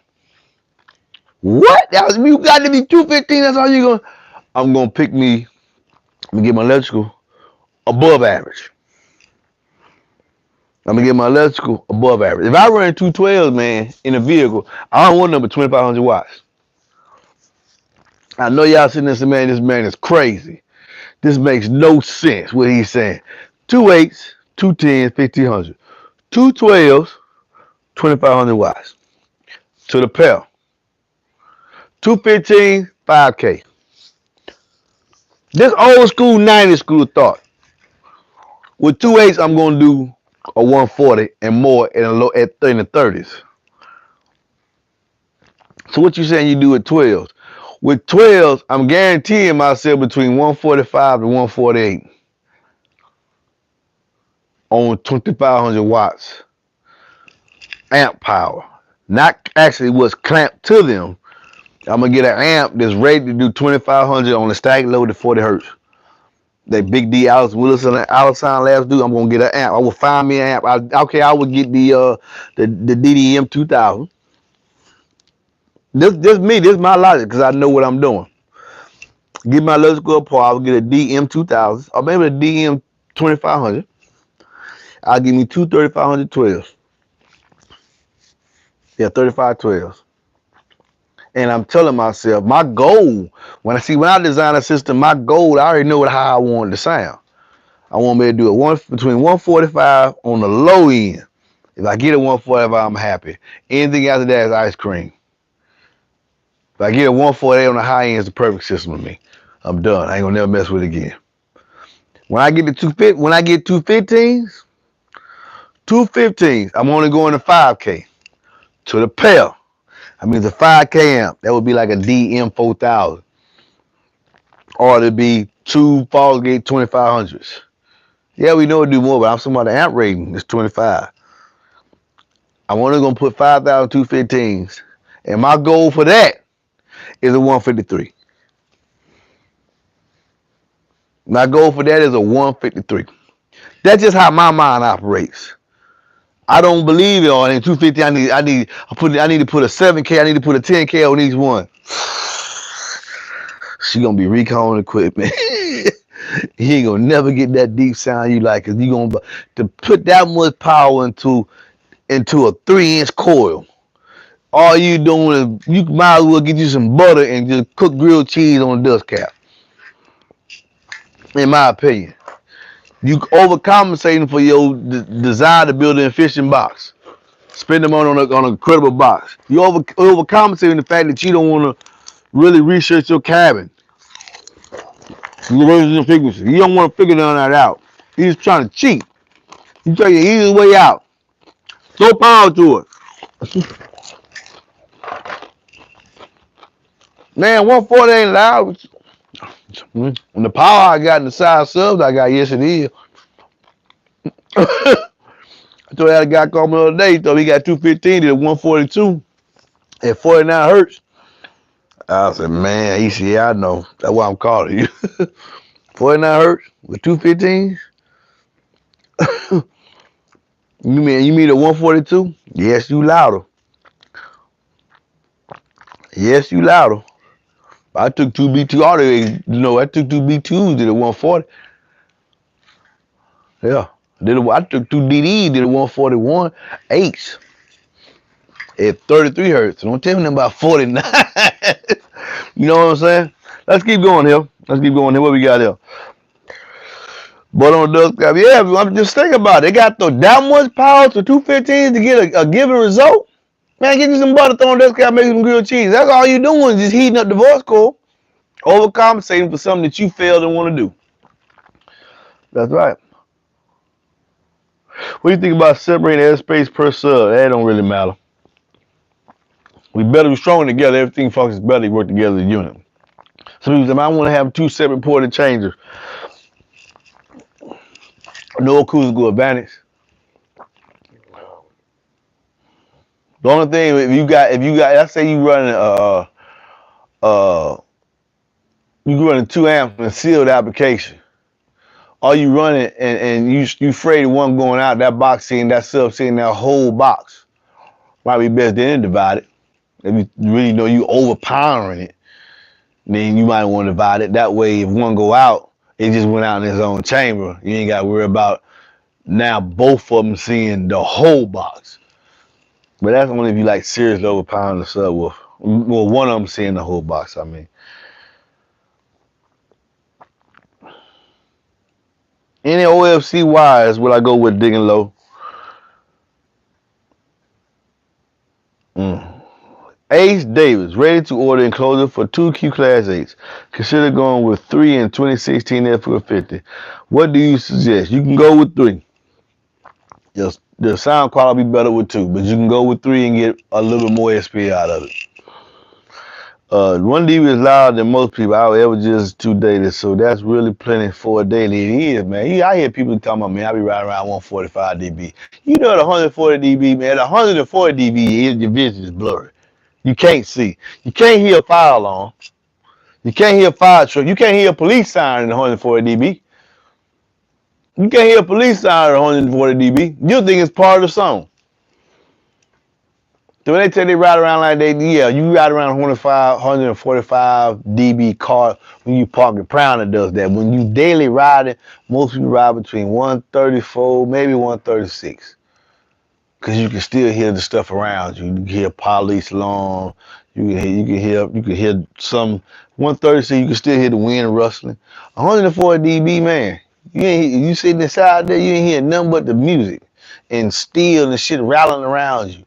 Speaker 1: What? You got to be 215. That's all you're going to. I'm going to I'm going to get my electrical above average. I'm going to get my electrical above average. If I run 212s, man, in a vehicle, I don't want number 2,500 watts. I know y'all sitting there saying, man, this man is crazy. This makes no sense what he's saying. 2 8s, 2 10s, 1,500. 2 12s, 2,500 watts. To the pair. 2 15s, 5K. This old school 90s school thought. With 2 8s, I'm going to do a 140 and more in the 30s. So what you saying you do at 12s? With 12s, I'm guaranteeing myself between 145 to 148 on 2500 watts amp power. Not actually what's clamped to them. I'm gonna get an amp that's ready to do 2500 on a stack load at 40 hertz. That Big D Alice Wilson and Alice Sound Labs do. I'm gonna get an amp. I will find me an amp. I would get the DDM 2000. This me. This is my logic because I know what I'm doing. Get my electrical apart. I will get a DM 2000 or maybe a DM 2500. I'll give me two 3500 12s. Yeah, 3512s. And I'm telling myself, my goal, when I design a system, my goal, I already know how I want it to sound. I want me to do it between 145 on the low end. If I get a 145, I'm happy. Anything after that is ice cream. If I get a 148 on the high end, it's the perfect system for me. I'm done. I ain't gonna never mess with it again. When I get to 250, when I get 215s, I'm only going to 5K to the pair. I mean, the 5K amp, that would be like a DM 4000. Or it'd be two Fallgate 2500s. Yeah, we know it do more, but I'm talking about the amp rating. It's 25. I'm only gonna put 5,000 215s. And my goal for that is a 153. My goal for that is a 153. That's just how my mind operates. I don't believe it on in 250. I need to put a 7K. I need to put a 10K on each one. She gonna be recalling equipment. He ain't gonna never get that deep sound you like, cause you gonna to put that much power into a 3-inch coil. All you doing is you might as well get you some butter and just cook grilled cheese on a dust cap. In my opinion, you overcompensating for your desire to build an efficient box. Spend the money on a credible box. You overcompensating the fact that you don't want to really research your cabin. You don't want to figure none of that out. You're just trying to cheat. You try your easiest way out. Throw power to it. Man, 140 ain't loud. And the power I got in the size subs I got, yes it is. I told that guy called me the other day, he thought he got 215 at 142 at 49 hertz. I said, man, he said, yeah, I know. That's why I'm calling you. 49 hertz with 215s? You mean at 142? Yes, you louder. Yes, you louder. I took two B2 all the way, I took two B2s, did a 140. Yeah. I took two DDs, did a 141 H at 33 hertz. Don't tell me about 49. You know what I'm saying? Let's keep going here. What we got here? But on the dust, yeah, I'm just thinking about it. They got that much power to 215s to get a given result. Man, get you some butter, throw on dust cap, make some grilled cheese. That's all you doing is just heating up the voice core, overcompensating for something that you failed and want to do. That's right. What do you think about separating airspace per sub? That don't really matter. We better be strong together. Everything functions better. You work together as a unit. Some people say, I want to have two separate ported changers. No acoustical advantage. The only thing if you got, let's say you running two amps in a sealed application. All you running and you afraid of one going out, that box seeing that sub seeing that whole box. Might be best then divide it. If you really know you overpowering it, then you might want to divide it. That way, if one go out, it just went out in its own chamber. You ain't got to worry about now both of them seeing the whole box. But that's only if you like seriously overpowering the subwoofer. Well, one of them seeing the whole box, I mean. Any OFC wires will I go with digging low? Ace Davis, ready to order enclosure for 2 Q Class 8s. Consider going with 3 in 2016 F450. What do you suggest? You can go with 3. The sound quality will be better with 2, but you can go with 3 and get a little bit more SP out of it. 1 dB is louder than most people. I would ever just 2 daily, so that's really plenty for a daily. It is, man. I hear people talking about, man, I be riding around 145 dB. You know, at 140 dB, man, at 140 dB, your vision is blurry. You can't see. You can't hear a fire alarm. You can't hear a fire truck. You can't hear a police siren at 140 dB. You can't hear a police siren at 140 dB. You'll think it's part of the song. So when they tell they ride around like they, yeah, you ride around 145 dB car when you park it. Prowler does that. When you daily riding, most people ride between 134, maybe 136. Cause you can still hear the stuff around you. You can hear police alarm. You can hear some 136. You can still hear the wind rustling. 140 dB, man. You sitting inside there, you ain't hear nothing but the music and steel and shit rattling around you.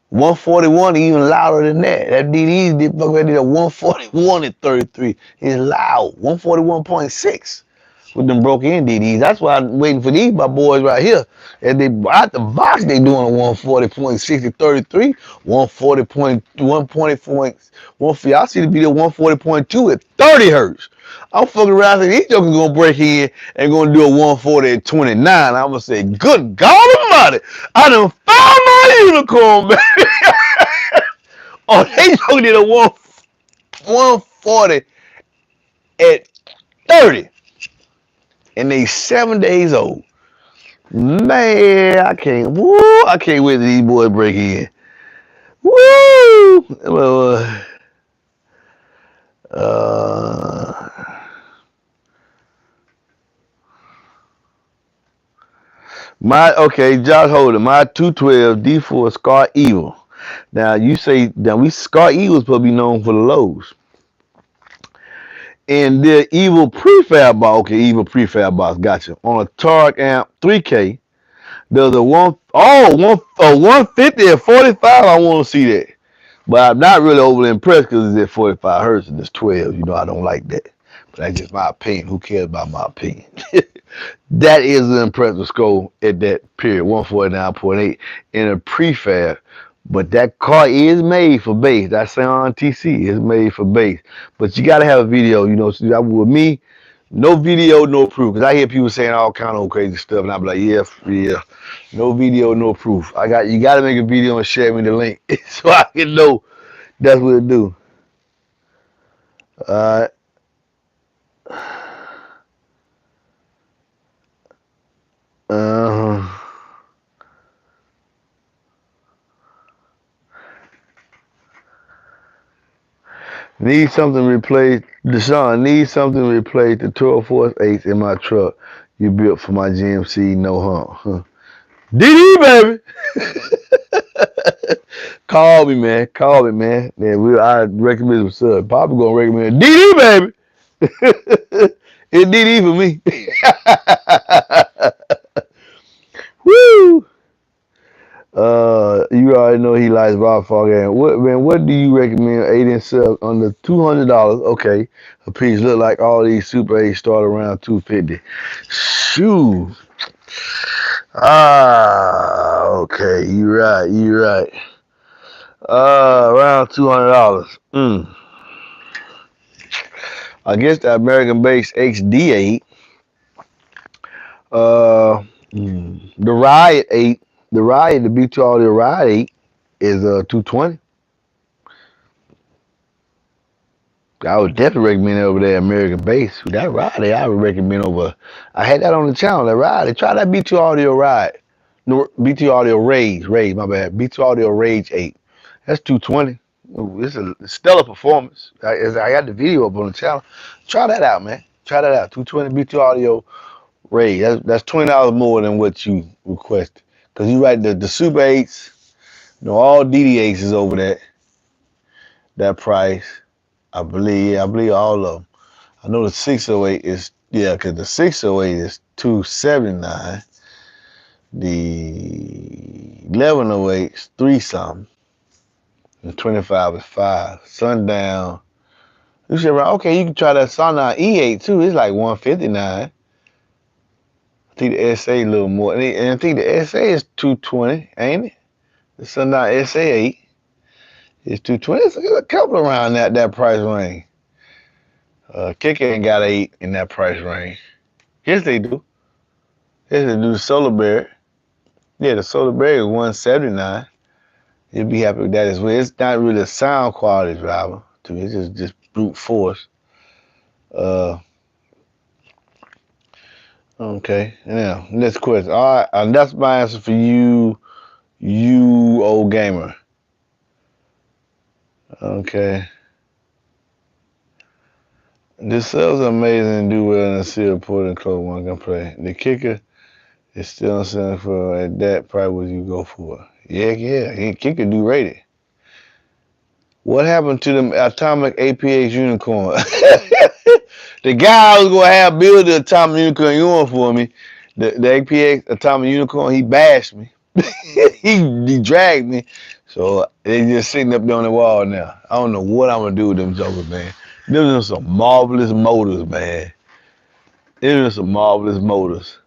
Speaker 1: 141 even louder than that. That DD did fuck right there. 141 at 33 is loud. 141.6 with them broken in DDs. That's why I'm waiting for these my boys right here. And they out the box they doing a 140.6 at 33, 140.1.1. I see the video 140.2 at 30 hertz. I'm fucking around thinking these jokers gonna break in and gonna do a 140 at 29. I'm gonna say, good God Almighty, I done found my unicorn, baby. Oh, they joking did a 140 at 30. And they 7 days old. Man, I can't wait till these boys break in. Woo! Well, Josh Holder, my 212 D4 Scar Evil. Now you say that we Scar Evil's supposed to be known for the lows. And the Evil prefab box, Evil prefab box, gotcha. On a Targ amp 3K, there's a 150 at 45. I want to see that. But I'm not really overly impressed because it's at 45 hertz and it's 12. You know, I don't like that. But that's just my opinion. Who cares about my opinion? That is an impressive score at that period, 149.8 in a prefab. But that car is made for bass. That sound TC is made for bass. But you got to have a video, you know. So with me, no video, no proof. Because I hear people saying all kind of crazy stuff. And I be like, yeah. No video, no proof. You got to make a video and share me the link so I can know that's what it do. Alright. Need something replaced. Deshaun, need something replaced the 12 Force 8 in my truck you built for my GMC no hump. DD, baby. Call me, man. Yeah, I recommend some sub. Papa gonna recommend DD, baby. It's DD for me. Woo! You already know he likes Bob Fogg. What do you recommend? 8-inch sub under $200. Okay, a piece look like all these Super 8 start around $250. Shoo. Okay, you're right. Around $200. I guess the American Base XD8. The Riot 8. The B2 Audio Riot 8 is 220. I would definitely recommend it over there, American Base. That Riot, I would recommend over. I had that on the channel. That Riot. Try that B2 Audio Riot. No, B2 Audio Rage. My bad. B2 Audio Rage 8. That's 220. Ooh, it's a stellar performance. I got the video up on the channel. Try that out, man. Try that out. 220 B2 Audio Rage. That's $20 more than what you requested. Cause you right, the Super 8s, all DD8s is over that price. I believe all of them. I know the 608 is, cause the 608 is $279. The 1108 is $3 something. The 25 is $5. Sundown. You said, okay, you can try that Sundown E8 too. It's like $159. I think the SA a little more. And I think the SA is $220, ain't it? The Sundown SA8. It's 220. It's a couple around that price range. Kicker ain't got 8 in that price range. Yes, they do. Yes, they do. The Solar Bear. Yeah, the Solar Bear is 179. You'll be happy with that as well. It's not really a sound quality driver to me. It's just brute force. Okay. Now, next question. All right, and that's my answer for you, old gamer. Okay. This sells amazing and do well in the sealed port and close one can play. The kicker is still selling for at that price. Would you go for? Yeah. Kicker do rated. What happened to the atomic APX unicorn? The guy I was gonna have build the atomic unicorn for me, the APX atomic unicorn, he bashed me. he dragged me. So they just sitting up there on the wall now. I don't know what I'm gonna do with them jokers, man. Them are some marvelous motors, man. Them are some marvelous motors.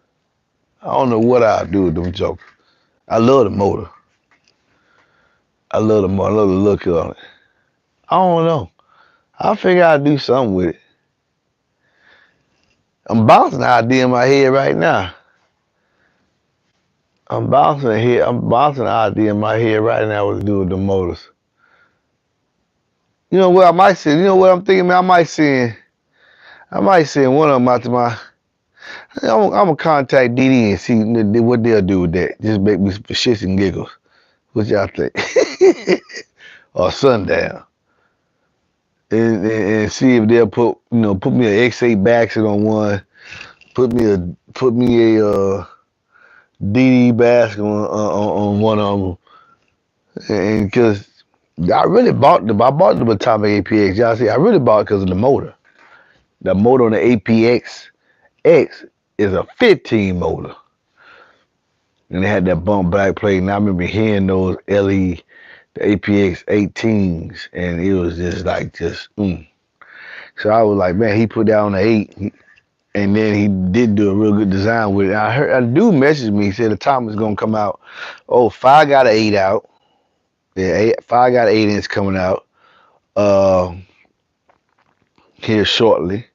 Speaker 1: I don't know what I'll do with them jokers. I love the motor. I love the motor. I love the look on it. I don't know. I figure I'll do something with it. I'm bouncing an idea in my head right now. I'm bouncing an idea in my head right now what to do with the motors. You know what I might say? You know what I'm thinking, man? I might send one of them out to my. I'm gonna contact DD and see what they'll do with that. Just make me for shits and giggles. What y'all think? Or Sundown. And see if they'll put me an X8 basket on one. Put me a DD basket on one of them. And because I really bought the Atomic APX. Y'all see, I really bought it because of the motor. The motor on the APX X is a 15 motor. And they had that bump back plate. And I remember hearing those the APX 18s. And it was just like, So I was like, man, he put that on the 8. And then he did do a real good design with it. I heard a dude messaged me. He said the time is going to come out. Oh, 5 got an 8 out. Yeah, 5 got an 8-inch coming out here shortly.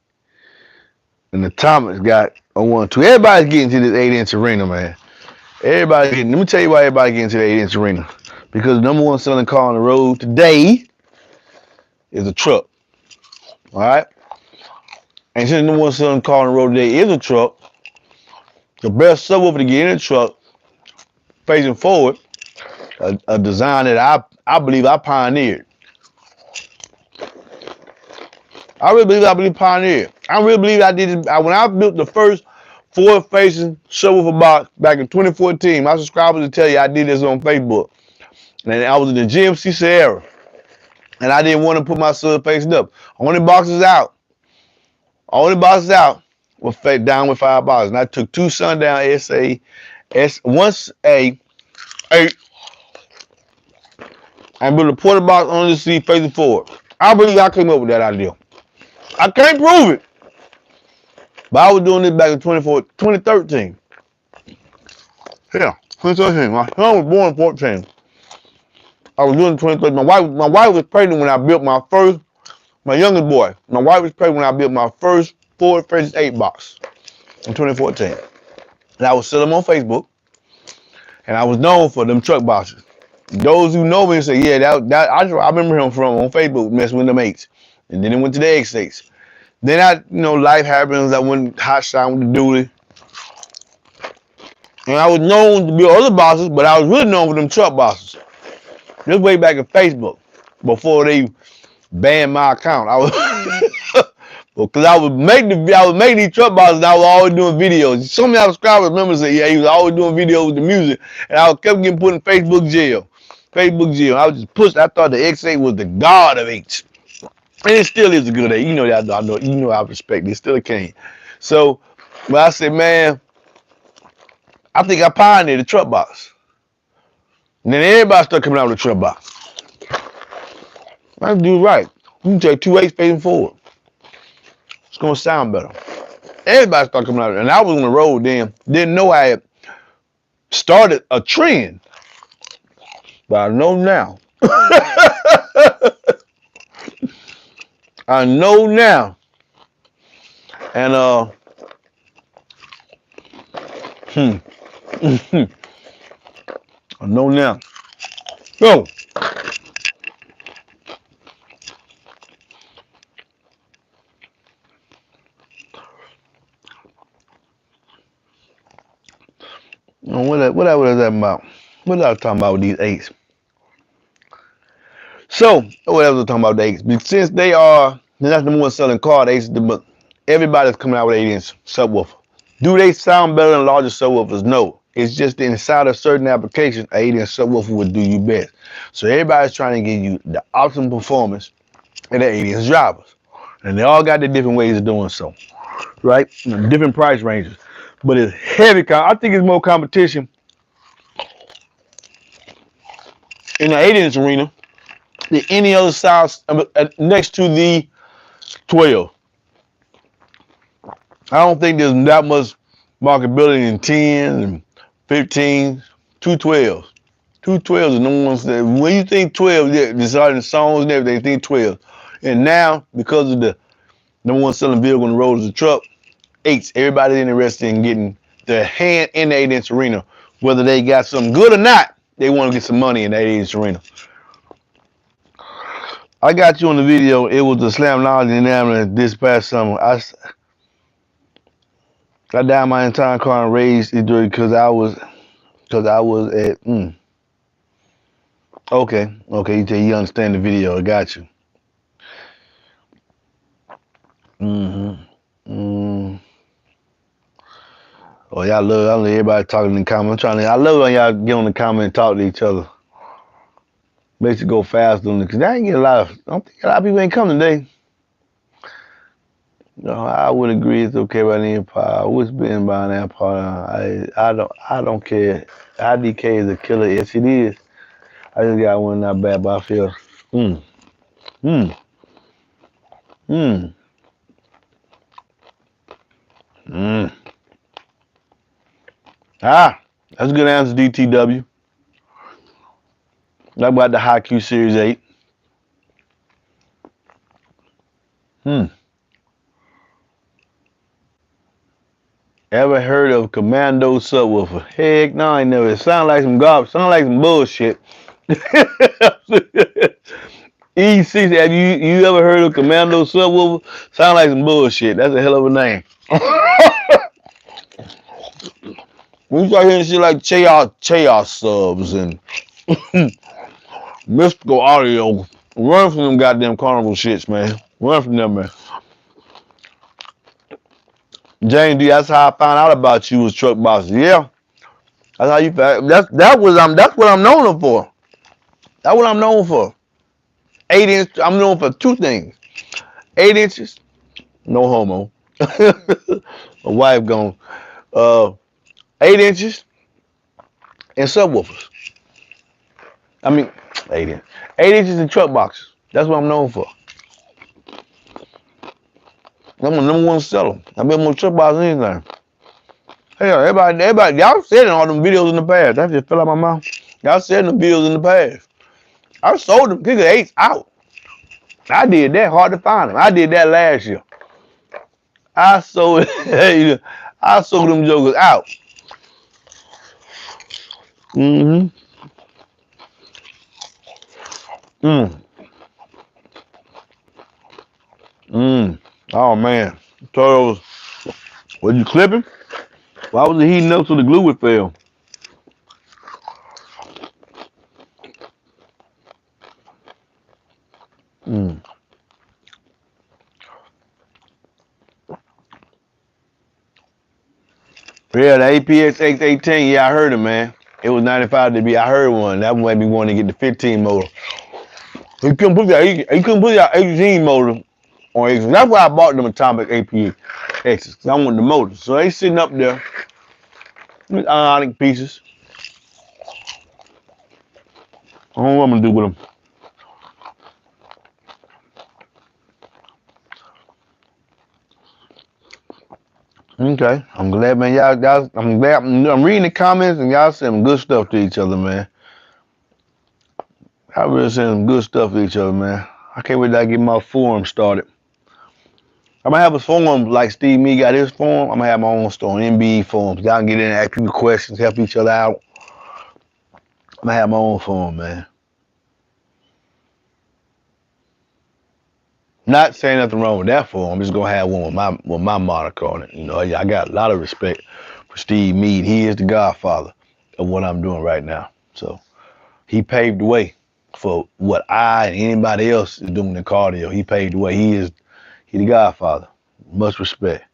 Speaker 1: And the Thomas got a 1-2. Everybody's getting to this 8-inch arena, man. Let me tell you why everybody getting to the 8-inch arena. Because the number one selling car on the road today is a truck. All right? And since the number one selling car on the road today is a truck, the best subwoofer to get in a truck, facing forward, a design that I believe I pioneered. I really pioneered. I really believe I did it. When I built the first forward-facing subwoofer box back in 2014, my subscribers will tell you I did this on Facebook. And I was in the GMC Sierra. And I didn't want to put my sub facing up. Only boxes out were down with 5 boxes. And I took 2 Sundown once a 8, and built a quarter box on the seat facing forward. I believe I came up with that idea. I can't prove it. But I was doing this back in 2013. Yeah, 2013. My son was born in 14. I was doing it in 2013. My wife was pregnant when I built my youngest boy. My wife was pregnant when I built my first forward-facing 8 box in 2014. And I was selling them on Facebook. And I was known for them truck boxes. Those who know me say, yeah, I remember him from on Facebook messing with them 8s. And then it went to the X8s. Then life happens. I went hot shot with the duty. And I was known to build other boxes, but I was really known for them truck boxes. This way back in Facebook, before they banned my account. Because I would make these truck boxes and I was always doing videos. Some of y'all subscribers remember say, yeah, he was always doing videos with the music. And I kept getting put in Facebook jail. I was just pushed. I thought the X8 was the god of 8s. And it still is a good 8. You know that I respect it. It's still a king. So, but I said, man, I think I pioneered the truck box. And then everybody started coming out with the truck box. I do right. You can take 2 8s facing forward. It's gonna sound better. Everybody started coming out, and I was on the road then. Didn't know I had started a trend, but I know now. I know now. And I know now. So what was that about? What was I talking about with these eights? So what else was I talking about the eights? Since they're not the one selling car eights, but everybody's coming out with 8-inch subwoofer. Do they sound better than larger subwoofers? No. It's just inside of certain applications, an 8-inch subwoofer would do you best. So everybody's trying to give you the optimum performance in the 8-inch drivers. And they all got their different ways of doing so, right? Different price ranges. But it's heavy. I think it's more competition in the 8-inch arena than any other size next to the 12. I don't think there's that much marketability in 10 and 15s, 212s. 212s are the ones that, when you think 12, there's certain songs and everything, think 12. And now, because of the number one selling vehicle on the road is a truck, 8s, everybody's interested in getting their hand in the 8-inch arena. Whether they got something good or not, they want to get some money in the 8-inch arena. I got you on the video. It was the Slam Knowledge Enamel this past summer. I down my entire car and raised it because I was at Okay, you understand the video. I got you. Oh, I love everybody talking in the comments. I love when y'all get on the comment and talk to each other. Makes it go faster on it, because I ain't get I don't think a lot of people ain't coming today. No, I would agree it's okay by the Empire. What's been by the Empire? I don't care. IDK is a killer. Yes, it is. I just got one not bad, but I feel mm, mm, mm, mm. That's a good answer, DTW. Talk about the High Q Series 8. Ever heard of Commando subwoofer? Heck no, I ain't never. It sound like some garbage. Sound like some bullshit. E6, have you ever heard of Commando subwoofer? Sound like some bullshit. That's a hell of a name. When you start hearing shit like Chaos subs and Mystical Audio, run from them goddamn carnival shits, man. Run from them, man. James D, that's how I found out about you as truck bosses. Yeah. That's how you found that's what I'm known for. That's what I'm known for. 8-inch, I'm known for 2 things. 8 inches, no homo. My wife gone. 8 inches and subwoofers. I mean 8 inches and truck boxes. That's what I'm known for. I'm the number one seller. I've been more truck boxes than anything. Hell, everybody, y'all said in all them videos in the past. That just fell out my mouth. Y'all said in the videos in the past. I sold them Kicker 8s out. I did that. Hard to find them. I did that last year. I sold them jokers out. Oh man. So was you clipping? Why was it heating up so the glue would fail? Yeah, the APX X18, yeah, I heard it, man. It was 95 dB. I heard one. That made me want to get the 15 motor. You couldn't put that 18 motor on X. That's why I bought them Atomic APX X's, because I wanted the motor. So they sitting up there with ionic pieces. I don't know what I'm gonna do with them. Okay, I'm glad, man. Y'all, I'm glad. I'm reading the comments and y'all saying good stuff to each other, man. I really send some good stuff to each other, man. I can't wait till I get my forum started. I'm gonna have a forum like Steve Me got his forum. I'm gonna have my own store on MBE forums. Y'all can get in and ask people questions, help each other out. I'm gonna have my own forum, man. Not saying nothing wrong with that forum. I'm just gonna have one with my moniker on it. You know, I got a lot of respect for Steve Mead. He is the godfather of what I'm doing right now. So he paved the way for what I and anybody else is doing in cardio. He paved the way. He the godfather. Much respect.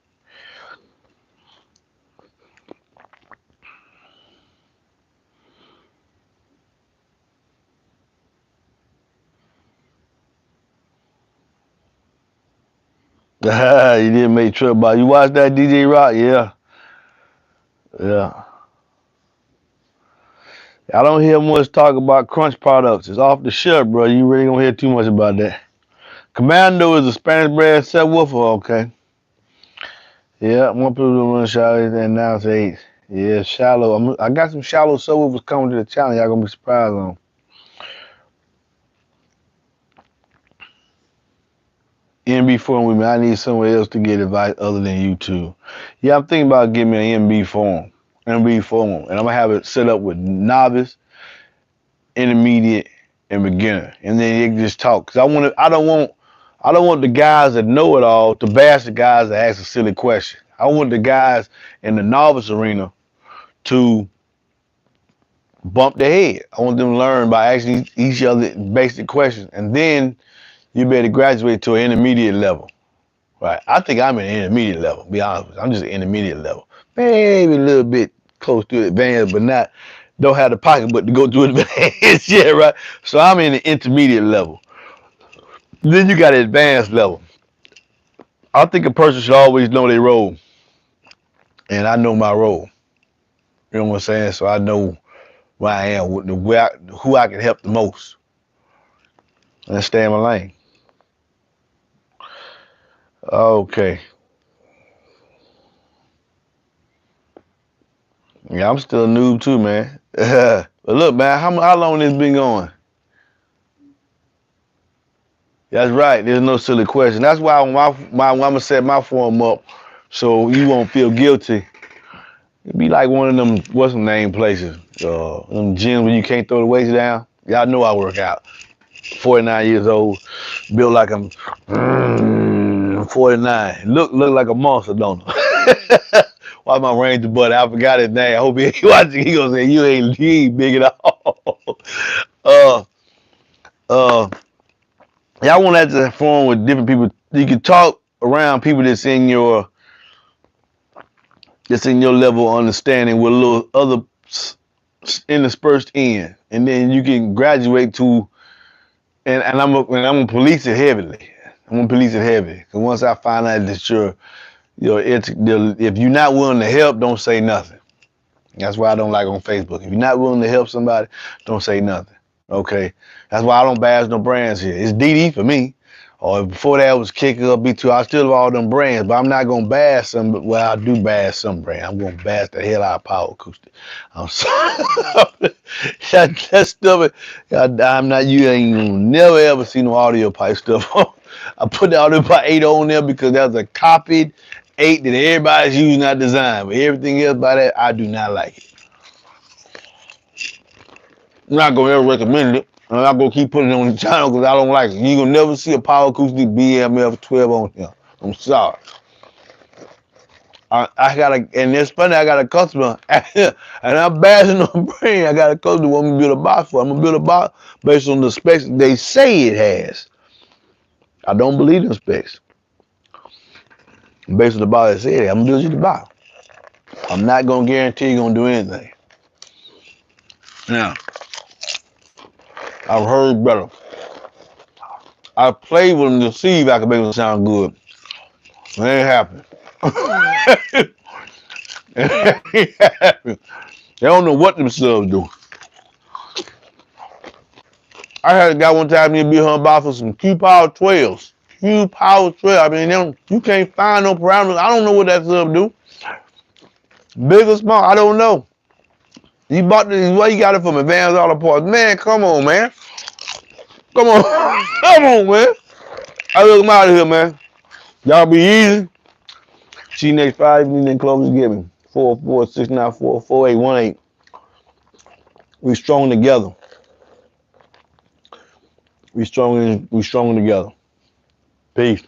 Speaker 1: You didn't make trouble about. You watched that DJ Rock? Yeah. Yeah. I don't hear much talk about crunch products. It's off the shelf, bro. You really don't hear too much about that. Commando is a Spanish brand subwoofer, okay. Yeah, more people run shallow than now it's 8. Yeah, shallow. I got some shallow subwoofers coming to the channel. Y'all gonna be surprised on. MB forum with me. I need somewhere else to get advice other than YouTube. Yeah, I'm thinking about getting me an MB forum, and I'm gonna have it set up with novice, intermediate, and beginner, and then you can just talk. Cause I don't want the guys that know it all to bash the guys that ask a silly question. I want the guys in the novice arena to bump their head. I want them to learn by asking each other basic questions, and then you better graduate to an intermediate level. Right? I think I'm an intermediate level. Be honest with you. I'm just an intermediate level. Maybe a little bit close to advanced, but don't have the pocketbook to go to advanced yet, right? So I'm in the intermediate level. Then you got an advanced level. I think a person should always know their role, and I know my role. You know what I'm saying? So I know where I am, who I can help the most, and stay in my lane. Okay. Yeah, I'm still a noob too, man. But look, man, how long this been going? That's right. There's no silly question. That's why when I'm gonna set my form up, so you won't feel guilty. It'd be like one of them what's the name places, them gyms where you can't throw the weights down. Y'all know I work out. 49 years old, built like I'm 49. Look like a monster, don't I? Why my Ranger buddy? I forgot his name. I hope he ain't watching. He gonna say you ain't big at all. uh, uh, y'all want that to form with different people. You can talk around people that's in your level of understanding with a little other interspersed in, and then you can graduate to. And I'm gonna police it heavily. I'm gonna police it heavy. Cause once I find out that if you're not willing to help, don't say nothing. That's why I don't like on Facebook. If you're not willing to help somebody, don't say nothing. Okay, that's why I don't bash no brands here. It's DD for me. Or before that was Kicker up B2. I still have all them brands, but I'm not gonna bash some. Well, I do bash some brands. I'm gonna bash the hell out of Power Acoustic. I'm sorry. that stuff. I'm not. You ain't never ever seen no audio pipe stuff. I put the audio pipe 8 on there because that's a copied 8 that everybody's using that design. But everything else by that, I do not like it. I'm not gonna ever recommend it. I'm not gonna keep putting it on the channel because I don't like it. You gonna never see a Power Acoustic BMF 12 on here. I'm sorry. I got and it's funny. I got a customer, and I'm bashing on brand. I got a customer who want me to build a box for. I'm gonna build a box based on the specs they say it has. I don't believe in specs. Based on the box they say it, I'm gonna build you the box. I'm not gonna guarantee you're gonna do anything. Now, I've heard better. I played with them to see if I could make them sound good. It ain't happening. It ain't happening. They don't know what themselves do. I had a guy one time near Big Hunt box for some Q Power 12s. Q Power 12. I mean, you can't find no parameters. I don't know what that stuff do. Big or small, I don't know. You bought this, where you got it from? Advanced Auto Parts. Man, come on, man. Come on. Come on, man. I look out of here, man. Y'all be easy. See you next Friday. Need Enclosure, give me 446944818. We strong together. We strong together. Peace.